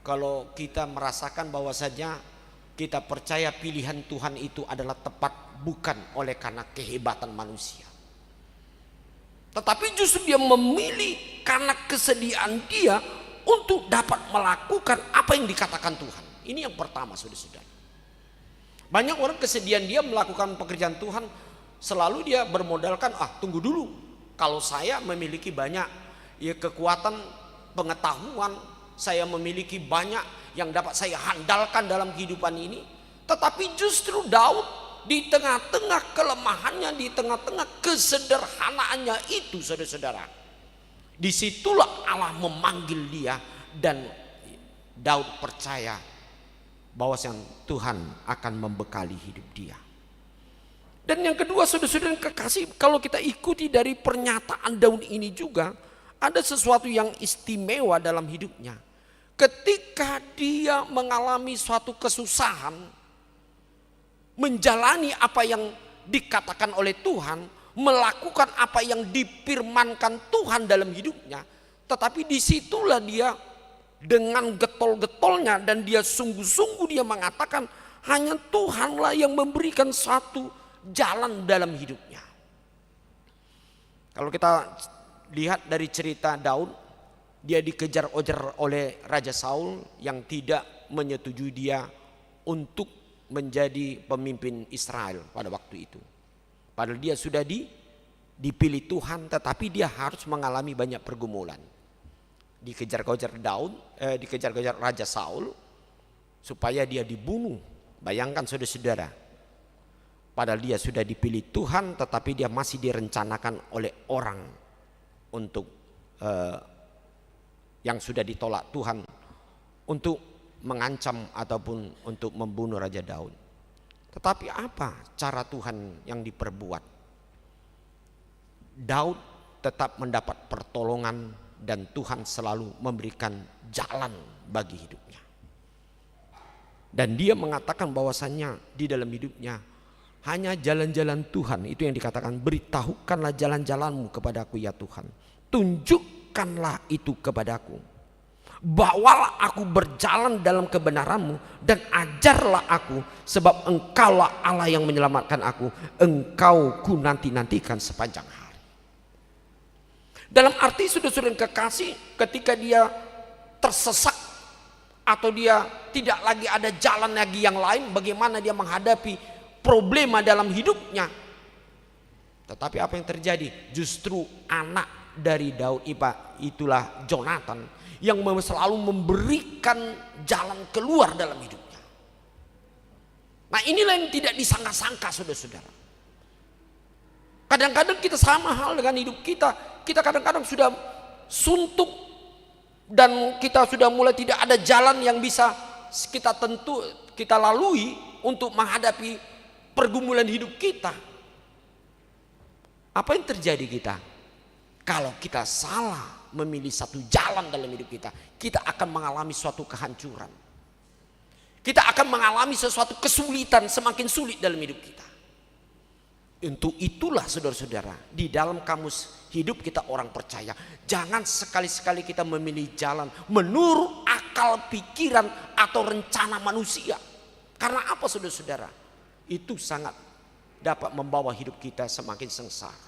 kalau kita merasakan bahwasanya kita percaya pilihan Tuhan itu adalah tepat, bukan oleh karena kehebatan manusia, tetapi justru dia memilih karena kesediaan dia untuk dapat melakukan apa yang dikatakan Tuhan. Ini yang pertama, saudara-saudara. Banyak orang kesediaan dia melakukan pekerjaan Tuhan, selalu dia bermodalkan, tunggu dulu, kalau saya memiliki banyak kekuatan, pengetahuan, saya memiliki banyak yang dapat saya handalkan dalam kehidupan ini. Tetapi justru Daud di tengah-tengah kelemahannya, di tengah-tengah kesederhanaannya itu, saudara-saudara, disitulah Allah memanggil dia, dan Daud percaya bahwa Tuhan akan membekali hidup dia. Dan yang kedua, saudara-saudara yang kekasih, kalau kita ikuti dari pernyataan Daud ini juga, ada sesuatu yang istimewa dalam hidupnya. Ketika dia mengalami suatu kesusahan, menjalani apa yang dikatakan oleh Tuhan, melakukan apa yang difirmankan Tuhan dalam hidupnya, tetapi disitulah dia dengan getol-getolnya, dan dia sungguh-sungguh dia mengatakan hanya Tuhanlah yang memberikan satu jalan dalam hidupnya. Kalau kita lihat dari cerita Daud, dia dikejar-kejar oleh Raja Saul yang tidak menyetujui dia untuk menjadi pemimpin Israel pada waktu itu. Padahal dia sudah dipilih Tuhan, tetapi dia harus mengalami banyak pergumulan. Dikejar-kejar dikejar-kejar Raja Saul supaya dia dibunuh. Bayangkan saudara-saudara, padahal dia sudah dipilih Tuhan, tetapi dia masih direncanakan oleh orang untuk yang sudah ditolak Tuhan untuk mengancam ataupun untuk membunuh Raja Daud. Tetapi apa cara Tuhan yang diperbuat? Daud tetap mendapat pertolongan, dan Tuhan selalu memberikan jalan bagi hidupnya. Dan dia mengatakan bahwasannya di dalam hidupnya hanya jalan-jalan Tuhan itu yang dikatakan, beritahukanlah jalan-jalanmu kepadaku ya Tuhan, tunjukkanlah itu kepadaku, bawalah aku berjalan dalam kebenaranmu, dan ajarlah aku, sebab engkaulah Allah yang menyelamatkan aku, engkau ku nanti-nantikan sepanjang hari. Dalam arti saudara-saudara yang kekasih, ketika dia tersesat atau dia tidak lagi ada jalan lagi yang lain, bagaimana dia menghadapi problema dalam hidupnya. Tetapi apa yang terjadi? Justru anak dari Daud itulah Jonathan yang selalu memberikan jalan keluar dalam hidupnya. Nah, inilah yang tidak disangka-sangka saudara-saudara. Kadang-kadang kita sama hal dengan hidup kita. Kita kadang-kadang sudah suntuk dan kita sudah mulai tidak ada jalan yang bisa kita lalui untuk menghadapi pergumulan hidup kita. Apa yang terjadi kita? Kalau kita salah memilih satu jalan dalam hidup kita, kita akan mengalami suatu kehancuran. Kita akan mengalami sesuatu kesulitan, semakin sulit dalam hidup kita. Untuk itulah saudara-saudara, di dalam kamus hidup kita orang percaya, jangan sekali-sekali kita memilih jalan menurut akal pikiran atau rencana manusia. Karena apa saudara-saudara? Itu sangat dapat membawa hidup kita semakin sengsara.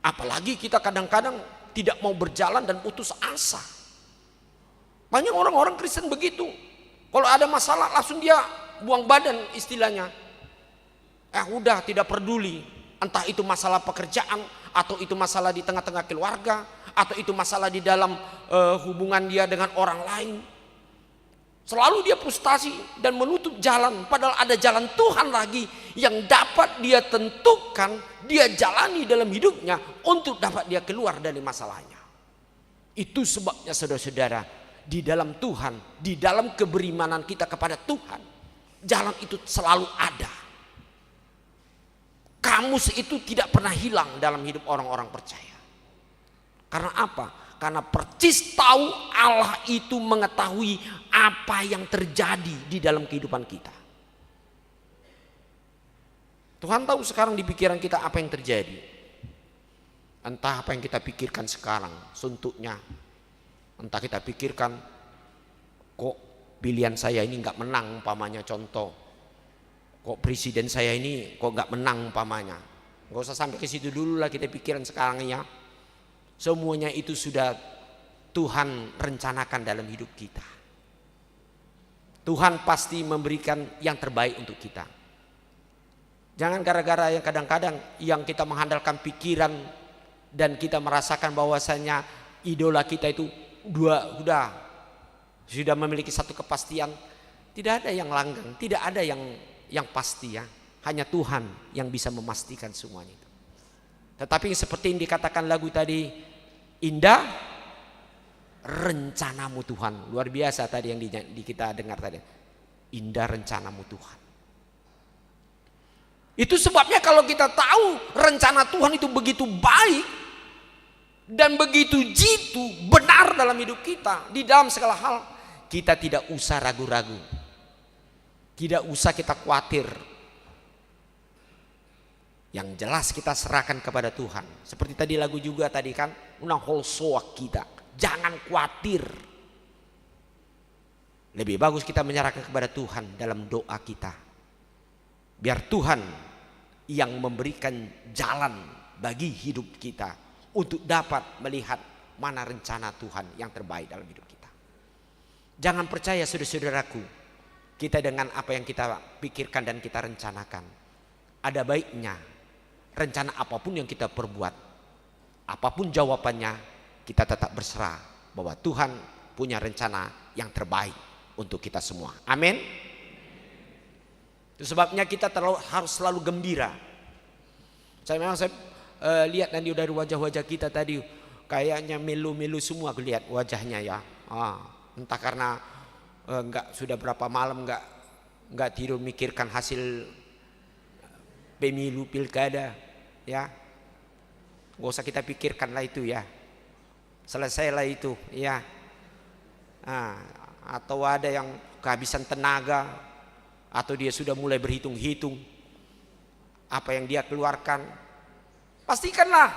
Apalagi kita kadang-kadang tidak mau berjalan dan putus asa. Banyak orang-orang Kristen begitu. Kalau ada masalah langsung dia buang badan istilahnya. Udah tidak peduli, entah itu masalah pekerjaan, atau itu masalah di tengah-tengah keluarga, atau itu masalah di dalam hubungan dia dengan orang lain. Selalu dia frustasi dan menutup jalan, padahal ada jalan Tuhan lagi yang dapat dia tentukan, dia jalani dalam hidupnya untuk dapat dia keluar dari masalahnya. Itu sebabnya saudara-saudara, di dalam Tuhan, di dalam keberimanan kita kepada Tuhan, jalan itu selalu ada. Kamus itu tidak pernah hilang dalam hidup orang-orang percaya. Karena apa? Karena percis tahu Allah itu mengetahui apa yang terjadi di dalam kehidupan kita. Tuhan tahu sekarang di pikiran kita apa yang terjadi. Entah apa yang kita pikirkan sekarang, suntuknya. Entah kita pikirkan, kok pilihan saya ini nggak menang umpamanya, contoh. Kok presiden saya ini kok nggak menang umpamanya. Nggak usah sampai ke situ dulu lah kita pikiran sekarang ya. Semuanya itu sudah Tuhan rencanakan dalam hidup kita. Tuhan pasti memberikan yang terbaik untuk kita. Jangan gara-gara yang kadang-kadang yang kita mengandalkan pikiran dan kita merasakan bahwasanya idola kita itu sudah memiliki satu kepastian. Tidak ada yang langgeng, tidak ada yang pasti ya. Hanya Tuhan yang bisa memastikan semuanya itu. Tetapi seperti yang dikatakan lagu tadi, indah rencanamu Tuhan. Luar biasa tadi yang kita dengar tadi. Indah rencanamu Tuhan. Itu sebabnya kalau kita tahu rencana Tuhan itu begitu baik dan begitu jitu, benar dalam hidup kita, di dalam segala hal, kita tidak usah ragu-ragu. Tidak usah kita khawatir. Yang jelas kita serahkan kepada Tuhan. Seperti tadi lagu juga tadi kan, unang holsoak kita. Jangan khawatir. Lebih bagus kita menyerahkan kepada Tuhan dalam doa kita. Biar Tuhan yang memberikan jalan bagi hidup kita untuk dapat melihat mana rencana Tuhan yang terbaik dalam hidup kita. Jangan percaya saudara-saudaraku, kita dengan apa yang kita pikirkan dan kita rencanakan. Ada baiknya rencana apapun yang kita perbuat, apapun jawabannya, kita tetap berserah bahwa Tuhan punya rencana yang terbaik untuk kita semua. Amin. Itu sebabnya kita harus selalu gembira. Saya lihat tadi dari wajah-wajah kita tadi kayaknya melu-melu semua, aku lihat wajahnya ya. Entah karena sudah berapa malam nggak tidur mikirkan hasil pemilu pilkada ya. Gak usah kita pikirkan lah itu ya. Selesailah itu ya. Atau ada yang kehabisan tenaga, atau dia sudah mulai berhitung-hitung apa yang dia keluarkan. Pastikanlah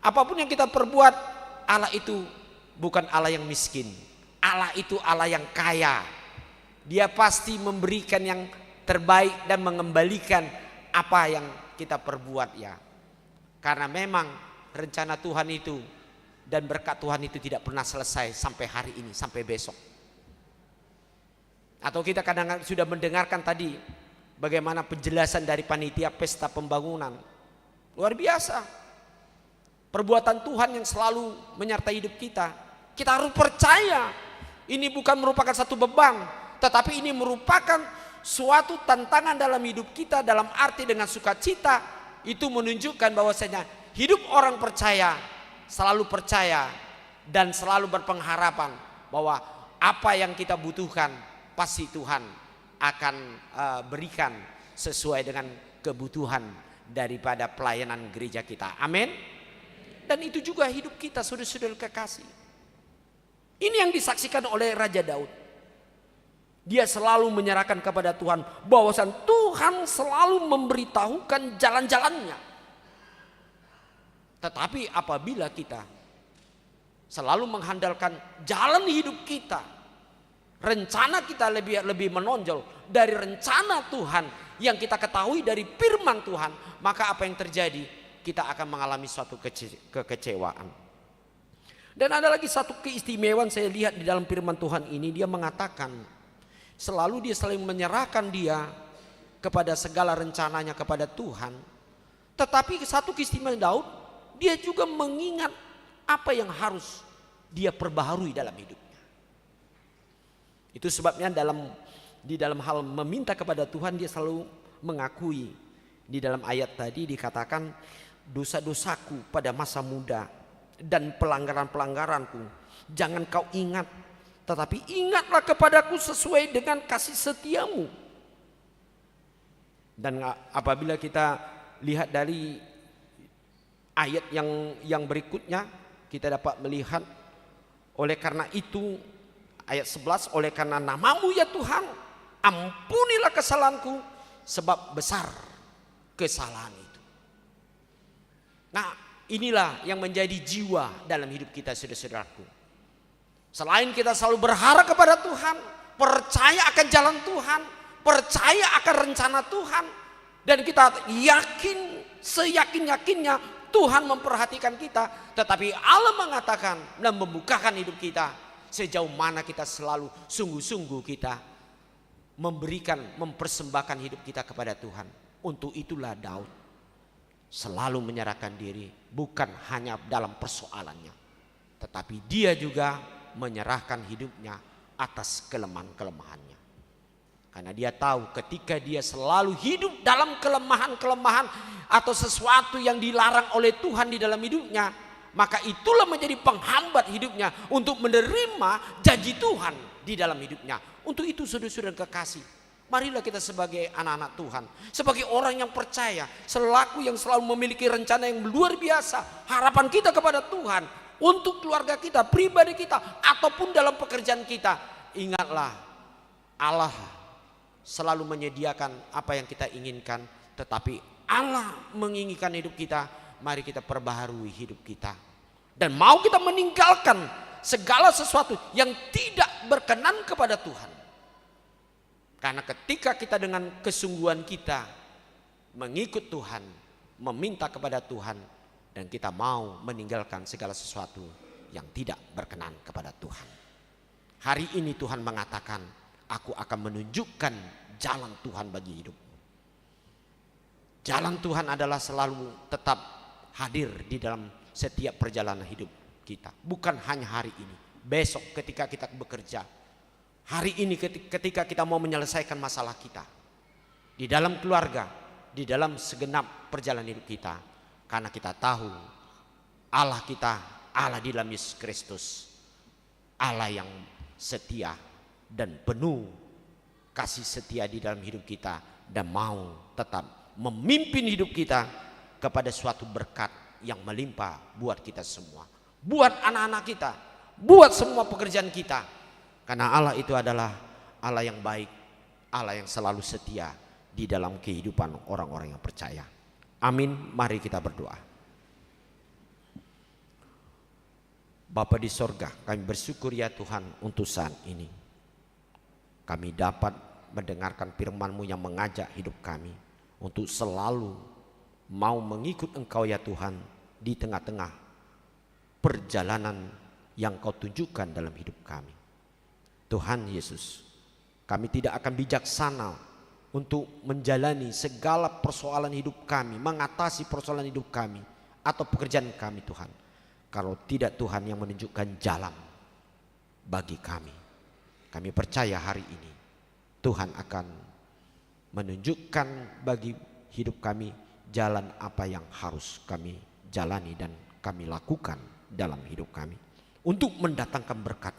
apapun yang kita perbuat, Allah itu bukan Allah yang miskin. Allah itu Allah yang kaya. Dia pasti memberikan yang terbaik dan mengembalikan apa yang kita perbuat ya. Karena memang rencana Tuhan itu dan berkat Tuhan itu tidak pernah selesai sampai hari ini, sampai besok. Atau kita kadang-kadang sudah mendengarkan tadi bagaimana penjelasan dari panitia pesta pembangunan. Luar biasa. Perbuatan Tuhan yang selalu menyertai hidup kita. Kita harus percaya ini bukan merupakan satu beban, tetapi ini merupakan suatu tantangan dalam hidup kita, dalam arti dengan sukacita. Itu menunjukkan bahwasanya hidup orang percaya selalu percaya dan selalu berpengharapan bahwa apa yang kita butuhkan pasti Tuhan akan berikan sesuai dengan kebutuhan daripada pelayanan gereja kita. Amin. Dan itu juga hidup kita, saudara-saudara kekasih. Ini yang disaksikan oleh Raja Daud. Dia selalu menyerahkan kepada Tuhan bahwasan Tuhan selalu memberitahukan jalan-jalannya. Tetapi apabila kita selalu mengandalkan jalan hidup kita, rencana kita lebih menonjol dari rencana Tuhan yang kita ketahui dari firman Tuhan, maka apa yang terjadi? Kita akan mengalami suatu kekecewaan. Dan ada lagi satu keistimewaan saya lihat di dalam firman Tuhan ini, dia mengatakan selalu dia selalu menyerahkan dia kepada segala rencananya kepada Tuhan. Tetapi satu keistimewaan Daud, dia juga mengingat apa yang harus dia perbaharui dalam hidupnya. Itu sebabnya di dalam hal meminta kepada Tuhan, dia selalu mengakui. Di dalam ayat tadi dikatakan, dosa-dosaku pada masa muda dan pelanggaran-pelanggaranku. Jangan kau ingat, tetapi ingatlah kepadaku sesuai dengan kasih setiamu. Dan apabila kita lihat dari ayat yang berikutnya, kita dapat melihat, oleh karena itu ayat 11, oleh karena namamu ya Tuhan, ampunilah kesalahanku, sebab besar kesalahan itu. Nah, inilah yang menjadi jiwa dalam hidup kita, saudara-saudaraku. Selain kita selalu berharap kepada Tuhan, percaya akan jalan Tuhan, percaya akan rencana Tuhan, dan kita yakin, seyakin-yakinnya Tuhan memperhatikan kita, tetapi Allah mengatakan dan membukakan hidup kita sejauh mana kita selalu sungguh-sungguh kita memberikan, mempersembahkan hidup kita kepada Tuhan. Untuk itulah Daud selalu menyerahkan diri, bukan hanya dalam persoalannya, tetapi dia juga menyerahkan hidupnya atas kelemahan-kelemahannya. Karena dia tahu ketika dia selalu hidup dalam kelemahan-kelemahan atau sesuatu yang dilarang oleh Tuhan di dalam hidupnya, maka itulah menjadi penghambat hidupnya untuk menerima janji Tuhan di dalam hidupnya. Untuk itu saudara-saudara kekasih, marilah kita sebagai anak-anak Tuhan, sebagai orang yang percaya, selaku yang selalu memiliki rencana yang luar biasa, harapan kita kepada Tuhan untuk keluarga kita, pribadi kita, ataupun dalam pekerjaan kita. Ingatlah, Allah selalu menyediakan apa yang kita inginkan, tetapi Allah menginginkan hidup kita. Mari kita perbaharui hidup kita, dan mau kita meninggalkan segala sesuatu yang tidak berkenan kepada Tuhan. Karena ketika kita dengan kesungguhan kita mengikut Tuhan, meminta kepada Tuhan, dan kita mau meninggalkan segala sesuatu yang tidak berkenan kepada Tuhan. Hari ini Tuhan mengatakan, aku akan menunjukkan jalan Tuhan bagi hidupmu. Jalan Tuhan adalah selalu tetap hadir di dalam setiap perjalanan hidup kita. Bukan hanya hari ini, besok ketika kita bekerja, hari ini ketika kita mau menyelesaikan masalah kita, di dalam keluarga, di dalam segenap perjalanan hidup kita. Karena kita tahu Allah kita, Allah di dalam Yesus Kristus, Allah yang setia dan penuh kasih setia di dalam hidup kita, dan mau tetap memimpin hidup kita kepada suatu berkat yang melimpah buat kita semua, buat anak-anak kita, buat semua pekerjaan kita. Karena Allah itu adalah Allah yang baik, Allah yang selalu setia di dalam kehidupan orang-orang yang percaya. Amin. Mari kita berdoa. Bapa di sorga, kami bersyukur ya Tuhan untuk saat ini. Kami dapat mendengarkan firman-Mu yang mengajak hidup kami untuk selalu mau mengikut Engkau ya Tuhan di tengah-tengah perjalanan yang Kau tunjukkan dalam hidup kami. Tuhan Yesus, kami tidak akan bijaksana untuk menjalani segala persoalan hidup kami, mengatasi persoalan hidup kami atau pekerjaan kami Tuhan, kalau tidak Tuhan yang menunjukkan jalan bagi kami. Kami percaya hari ini Tuhan akan menunjukkan bagi hidup kami jalan apa yang harus kami jalani dan kami lakukan dalam hidup kami untuk mendatangkan berkat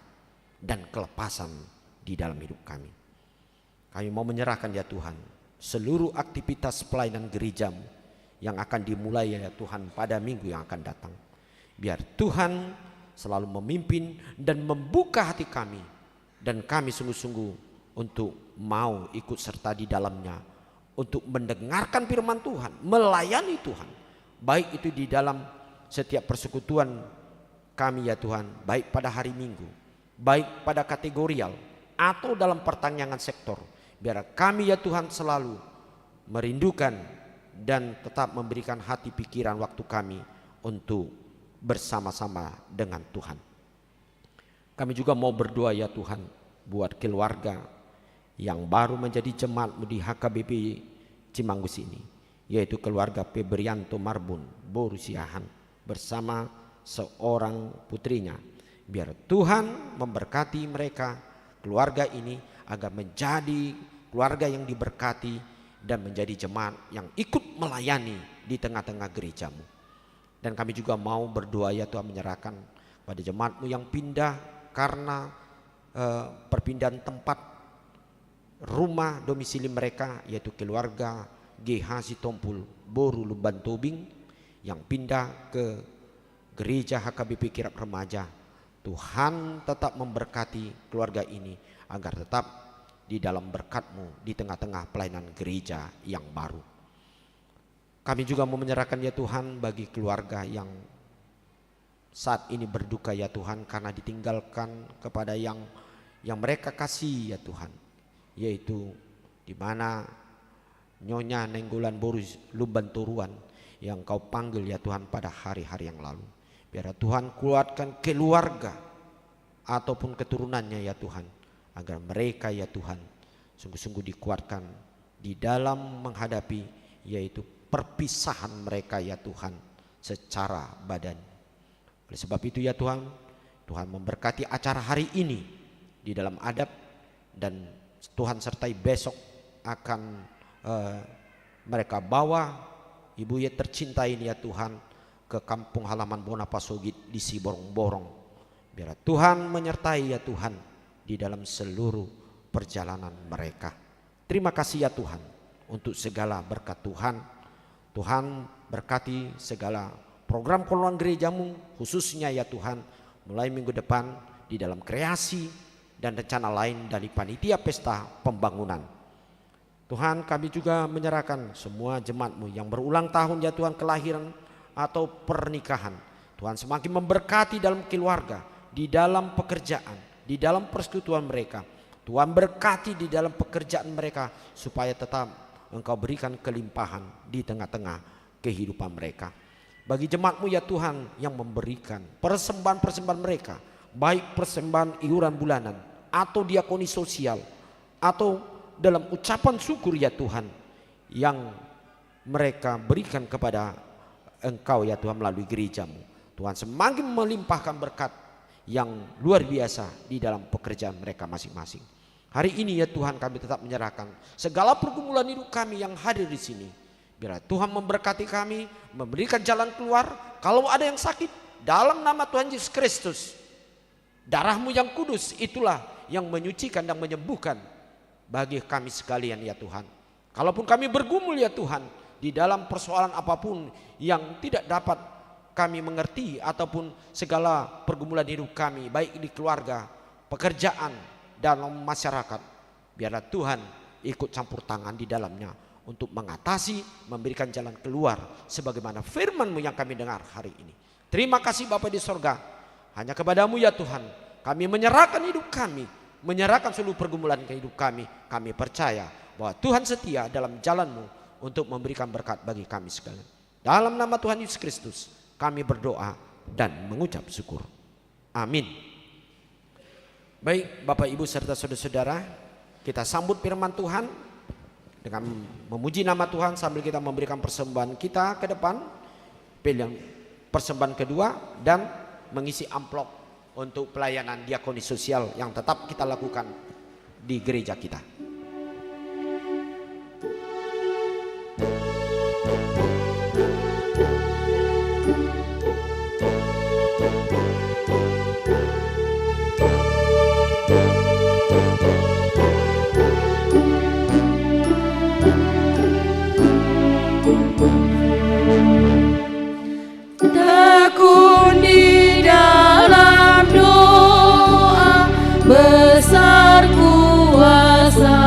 dan kelepasan di dalam hidup kami. Kami mau menyerahkan ya Tuhan seluruh aktivitas pelayanan gereja-Mu yang akan dimulai ya Tuhan pada minggu yang akan datang. Biar Tuhan selalu memimpin dan membuka hati kami, dan kami sungguh-sungguh untuk mau ikut serta di dalamnya, untuk mendengarkan firman Tuhan, melayani Tuhan, baik itu di dalam setiap persekutuan kami ya Tuhan, baik pada hari Minggu, baik pada kategorial atau dalam pertanyaan sektor. Biar kami ya Tuhan selalu merindukan dan tetap memberikan hati, pikiran, waktu kami untuk bersama-sama dengan Tuhan. Kami juga mau berdoa ya Tuhan buat keluarga yang baru menjadi jemaat-Mu di HKBP Cimanggus ini, yaitu keluarga Febrianto Marbun Borusiahan bersama seorang putrinya. Biar Tuhan memberkati mereka, keluarga ini, agar menjadi keluarga yang diberkati dan menjadi jemaat yang ikut melayani di tengah-tengah gereja-Mu. Dan kami juga mau berdoa ya Tuhan, menyerahkan pada jemaat-Mu yang pindah karena perpindahan tempat rumah domisili mereka, yaitu keluarga GH Sitompul Boru Luban Tobing yang pindah ke gereja HKBP Kirap Remaja. Tuhan tetap memberkati keluarga ini agar tetap di dalam berkat-Mu di tengah-tengah pelayanan gereja yang baru. Kami juga mau menyerahkan ya Tuhan bagi keluarga yang saat ini berduka ya Tuhan, karena ditinggalkan kepada yang mereka kasih ya Tuhan, yaitu di mana Nyonya Nenggolan Boris Luban Turuan yang Kau panggil ya Tuhan pada hari-hari yang lalu. Biar Tuhan kuatkan keluarga ataupun keturunannya ya Tuhan, agar mereka ya Tuhan sungguh-sungguh dikuatkan di dalam menghadapi yaitu perpisahan mereka ya Tuhan secara badan. Oleh sebab itu ya Tuhan, Tuhan memberkati acara hari ini di dalam adab, dan Tuhan sertai besok akan mereka bawa ibu yang tercinta ini ya Tuhan ke kampung halaman Bonapasogit di Siborong-borong. Biar Tuhan menyertai ya Tuhan di dalam seluruh perjalanan mereka. Terima kasih ya Tuhan untuk segala berkat Tuhan. Tuhan berkati segala program kelolaan gereja-Mu, khususnya ya Tuhan mulai minggu depan di dalam kreasi dan rencana lain dari panitia pesta pembangunan. Tuhan, kami juga menyerahkan semua jemaat-Mu yang berulang tahun ya Tuhan, kelahiran atau pernikahan. Tuhan semakin memberkati dalam keluarga, di dalam pekerjaan, di dalam persekutuan mereka. Tuhan berkati di dalam pekerjaan mereka supaya tetap Engkau berikan kelimpahan di tengah-tengah kehidupan mereka. Bagi jemaat-Mu ya Tuhan yang memberikan persembahan-persembahan mereka, baik persembahan iuran bulanan atau diakoni sosial atau dalam ucapan syukur ya Tuhan yang mereka berikan kepada Engkau ya Tuhan melalui gereja-Mu. Tuhan semakin melimpahkan berkat yang luar biasa di dalam pekerjaan mereka masing-masing. Hari ini ya Tuhan kami tetap menyerahkan segala pergumulan hidup kami yang hadir di sini. Biar Tuhan memberkati kami, memberikan jalan keluar. Kalau ada yang sakit, dalam nama Tuhan Yesus Kristus, darah-Mu yang kudus itulah yang menyucikan dan menyembuhkan bagi kami sekalian ya Tuhan. Kalaupun kami bergumul ya Tuhan di dalam persoalan apapun yang tidak dapat kami mengerti, ataupun segala pergumulan hidup kami baik di keluarga, pekerjaan, dalam masyarakat, biarlah Tuhan ikut campur tangan di dalamnya untuk mengatasi, memberikan jalan keluar sebagaimana firman-Mu yang kami dengar hari ini. Terima kasih Bapa di sorga, hanya kepada-Mu ya Tuhan kami menyerahkan hidup kami, menyerahkan seluruh pergumulan ke hidup kami. Kami percaya bahwa Tuhan setia dalam jalan-Mu untuk memberikan berkat bagi kami sekalian. Dalam nama Tuhan Yesus Kristus kami berdoa dan mengucap syukur. Amin. Baik Bapak Ibu serta saudara-saudara, kita sambut firman Tuhan dengan memuji nama Tuhan sambil kita memberikan persembahan kita ke depan, pilihan persembahan kedua, dan mengisi amplop untuk pelayanan diakoni sosial yang tetap kita lakukan di gereja kita. Tekun di dalam doa, besar kuasa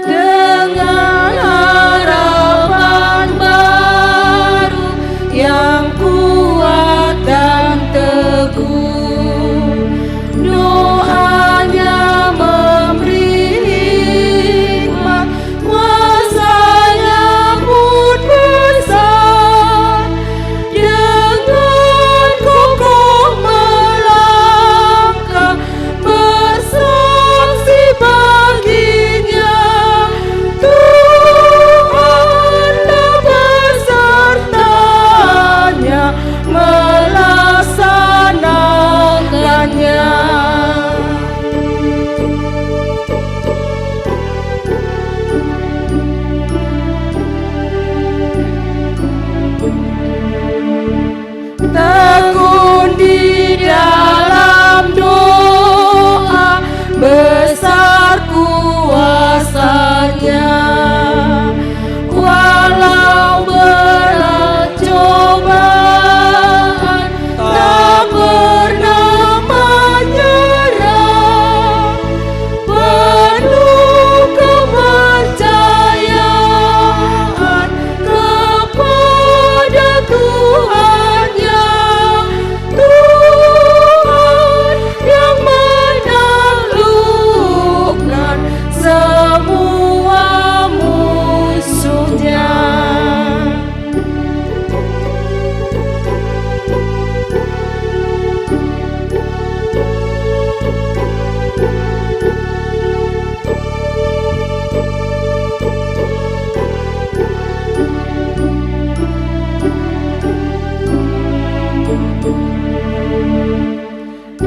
Dengan harapan baru yang kuat dan teguh, doanya memberi hikmat, kuasanya pun besar. Dengan kokoh melangkah, bersaksi baginya, Tuhan dan besertanya melaksanakannya. Tekun di dalam doa, besar kuasanya. Walau berat cobaan, tak pernah menyerah. Penuh kepercayaan kepada Tuhannya, Tuhan yang menaklukkan semua musuhnya.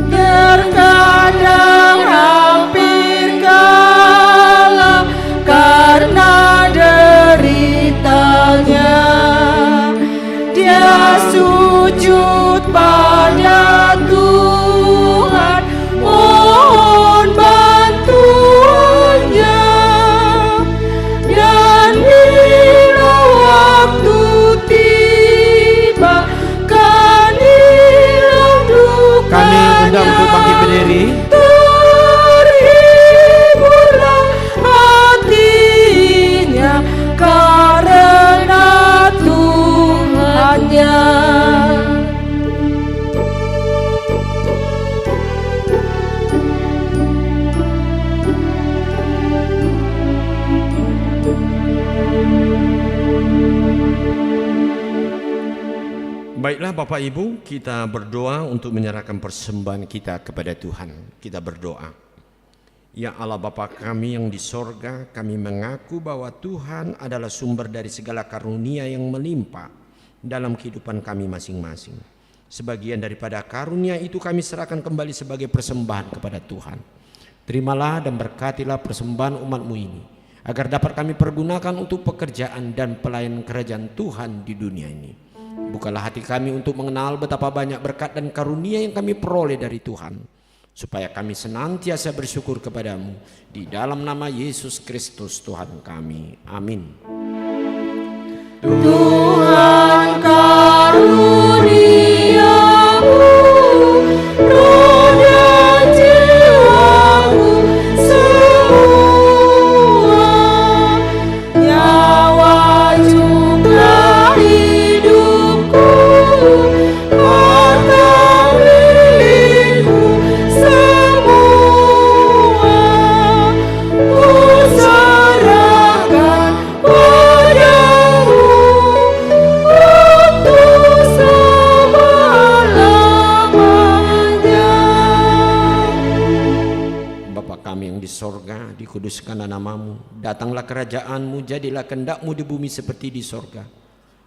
Terkadang hampir kalah karena deritanya, dia sujud pada Tuhan, mohon bantuannya. Dan bila waktu tiba, kan hilang dukanya. Kami undang untuk bangkit berdiri. Terhiburlah hatinya karena Tuhannya. Baiklah Bapak Ibu, kita berdoa untuk menyerahkan persembahan kita kepada Tuhan. Kita berdoa. Ya Allah Bapa kami yang di sorga, kami mengaku bahwa Tuhan adalah sumber dari segala karunia yang melimpah dalam kehidupan kami masing-masing. Sebagian daripada karunia itu kami serahkan kembali sebagai persembahan kepada Tuhan. Terimalah dan berkatilah persembahan umat-Mu ini, agar dapat kami pergunakan untuk pekerjaan dan pelayanan kerajaan Tuhan di dunia ini. Bukalah hati kami untuk mengenal betapa banyak berkat dan karunia yang kami peroleh dari Tuhan, supaya kami senantiasa bersyukur kepadamu. Di dalam nama Yesus Kristus Tuhan kami. Amin. Tuhan karuniamu, roh dan jiwaku semua, nyawa juga hidupku, harta milikku semua, ku serahkan padamu untuk selama-lamanya. Bapa kami yang di sorga, dikuduskanlah namamu, datanglah kerajaanmu, jadilah kehendak-mu di bumi seperti di sorga.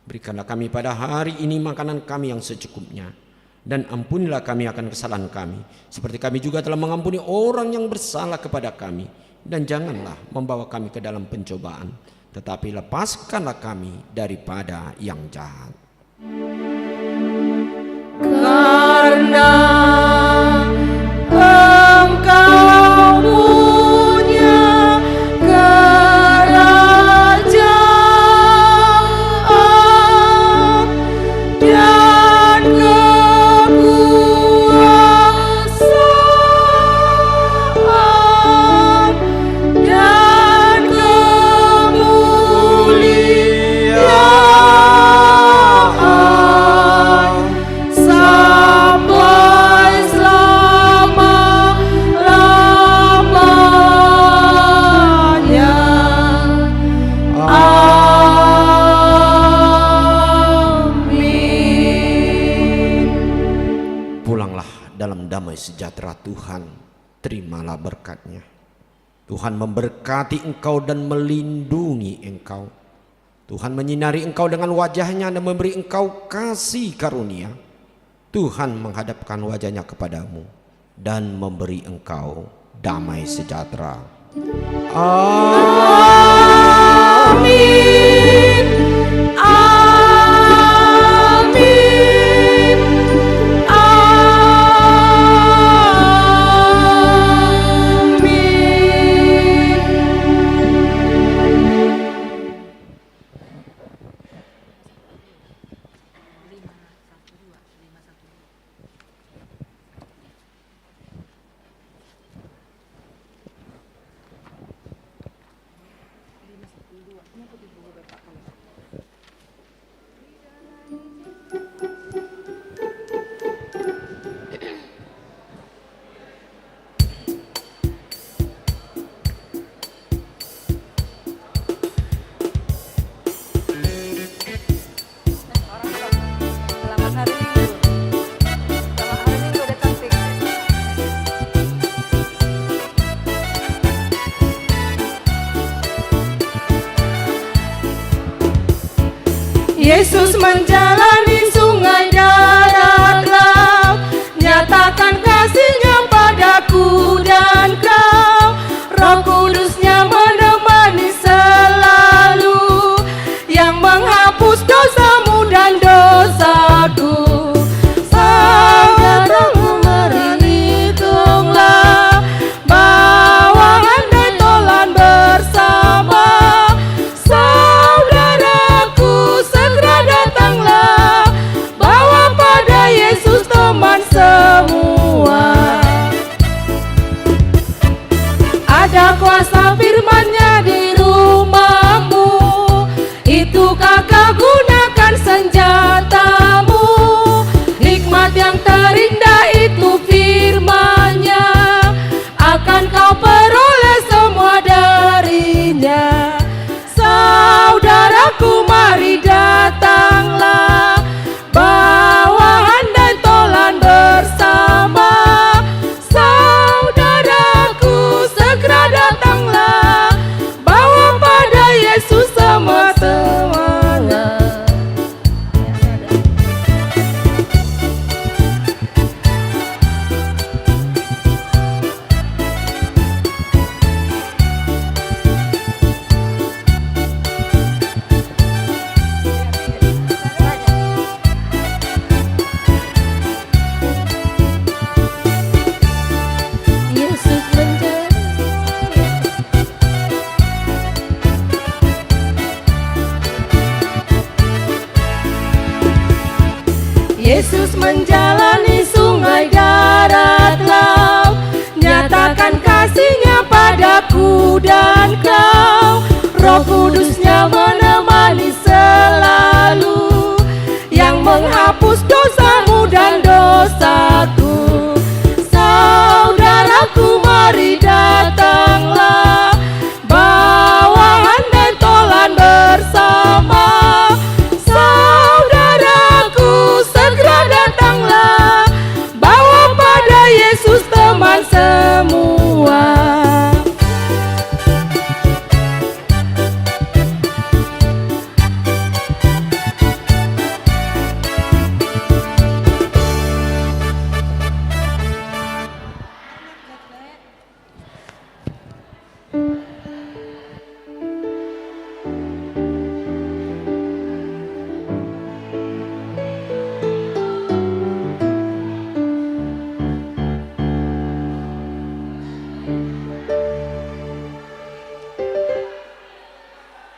Berikanlah kami pada hari ini makanan kami yang secukupnya, dan ampunilah kami akan kesalahan kami, seperti kami juga telah mengampuni orang yang bersalah kepada kami. Dan janganlah membawa kami ke dalam pencobaan, tetapi lepaskanlah kami daripada yang jahat. Karena Engkau punya kerajaan dan kekuasaan sejahtera Tuhan, terimalah berkat-Nya. Tuhan memberkati engkau dan melindungi engkau. Tuhan menyinari engkau dengan wajah-Nya dan memberi engkau kasih karunia. Tuhan menghadapkan wajah-Nya kepadamu dan memberi engkau damai sejahtera. Amin. Amin. Selamat hari Minggu. Selamat hari Minggu udah cantik. Yesus menjalani sungai darat laut, nyatakan kasih-Nya padaku dan kau. Roh Kudus-Nya menemani selalu, yang menghapus dosamu dan dosaku. Saudaraku, mari hitunglah bawahan dan tolan bersama. Saudaraku, segera datanglah, bawa pada Yesus teman semua. Ada kuasa firman-Nya di rumahmu, itukah kau gunakan senjatamu? Hikmat yang terindah itu firman-Nya, akan kau peroleh semua darinya. Saudaraku, mari datanglah, bawahan dan tolan bersama. Saudaraku, segera datanglah, bawa pada Yesus semua-semuanya. Yesus Yesus menjalani sungai darat laut, nyatakan kasih-Nya padaku dan kau. Roh Kudus-Nya menemani selalu, yang menghapus dosamu dan dosaku. Saudaraku, mari datanglah, bawahan dan tolan bersama. Saudaraku, segera datanglah, bawa pada Yesus teman semua.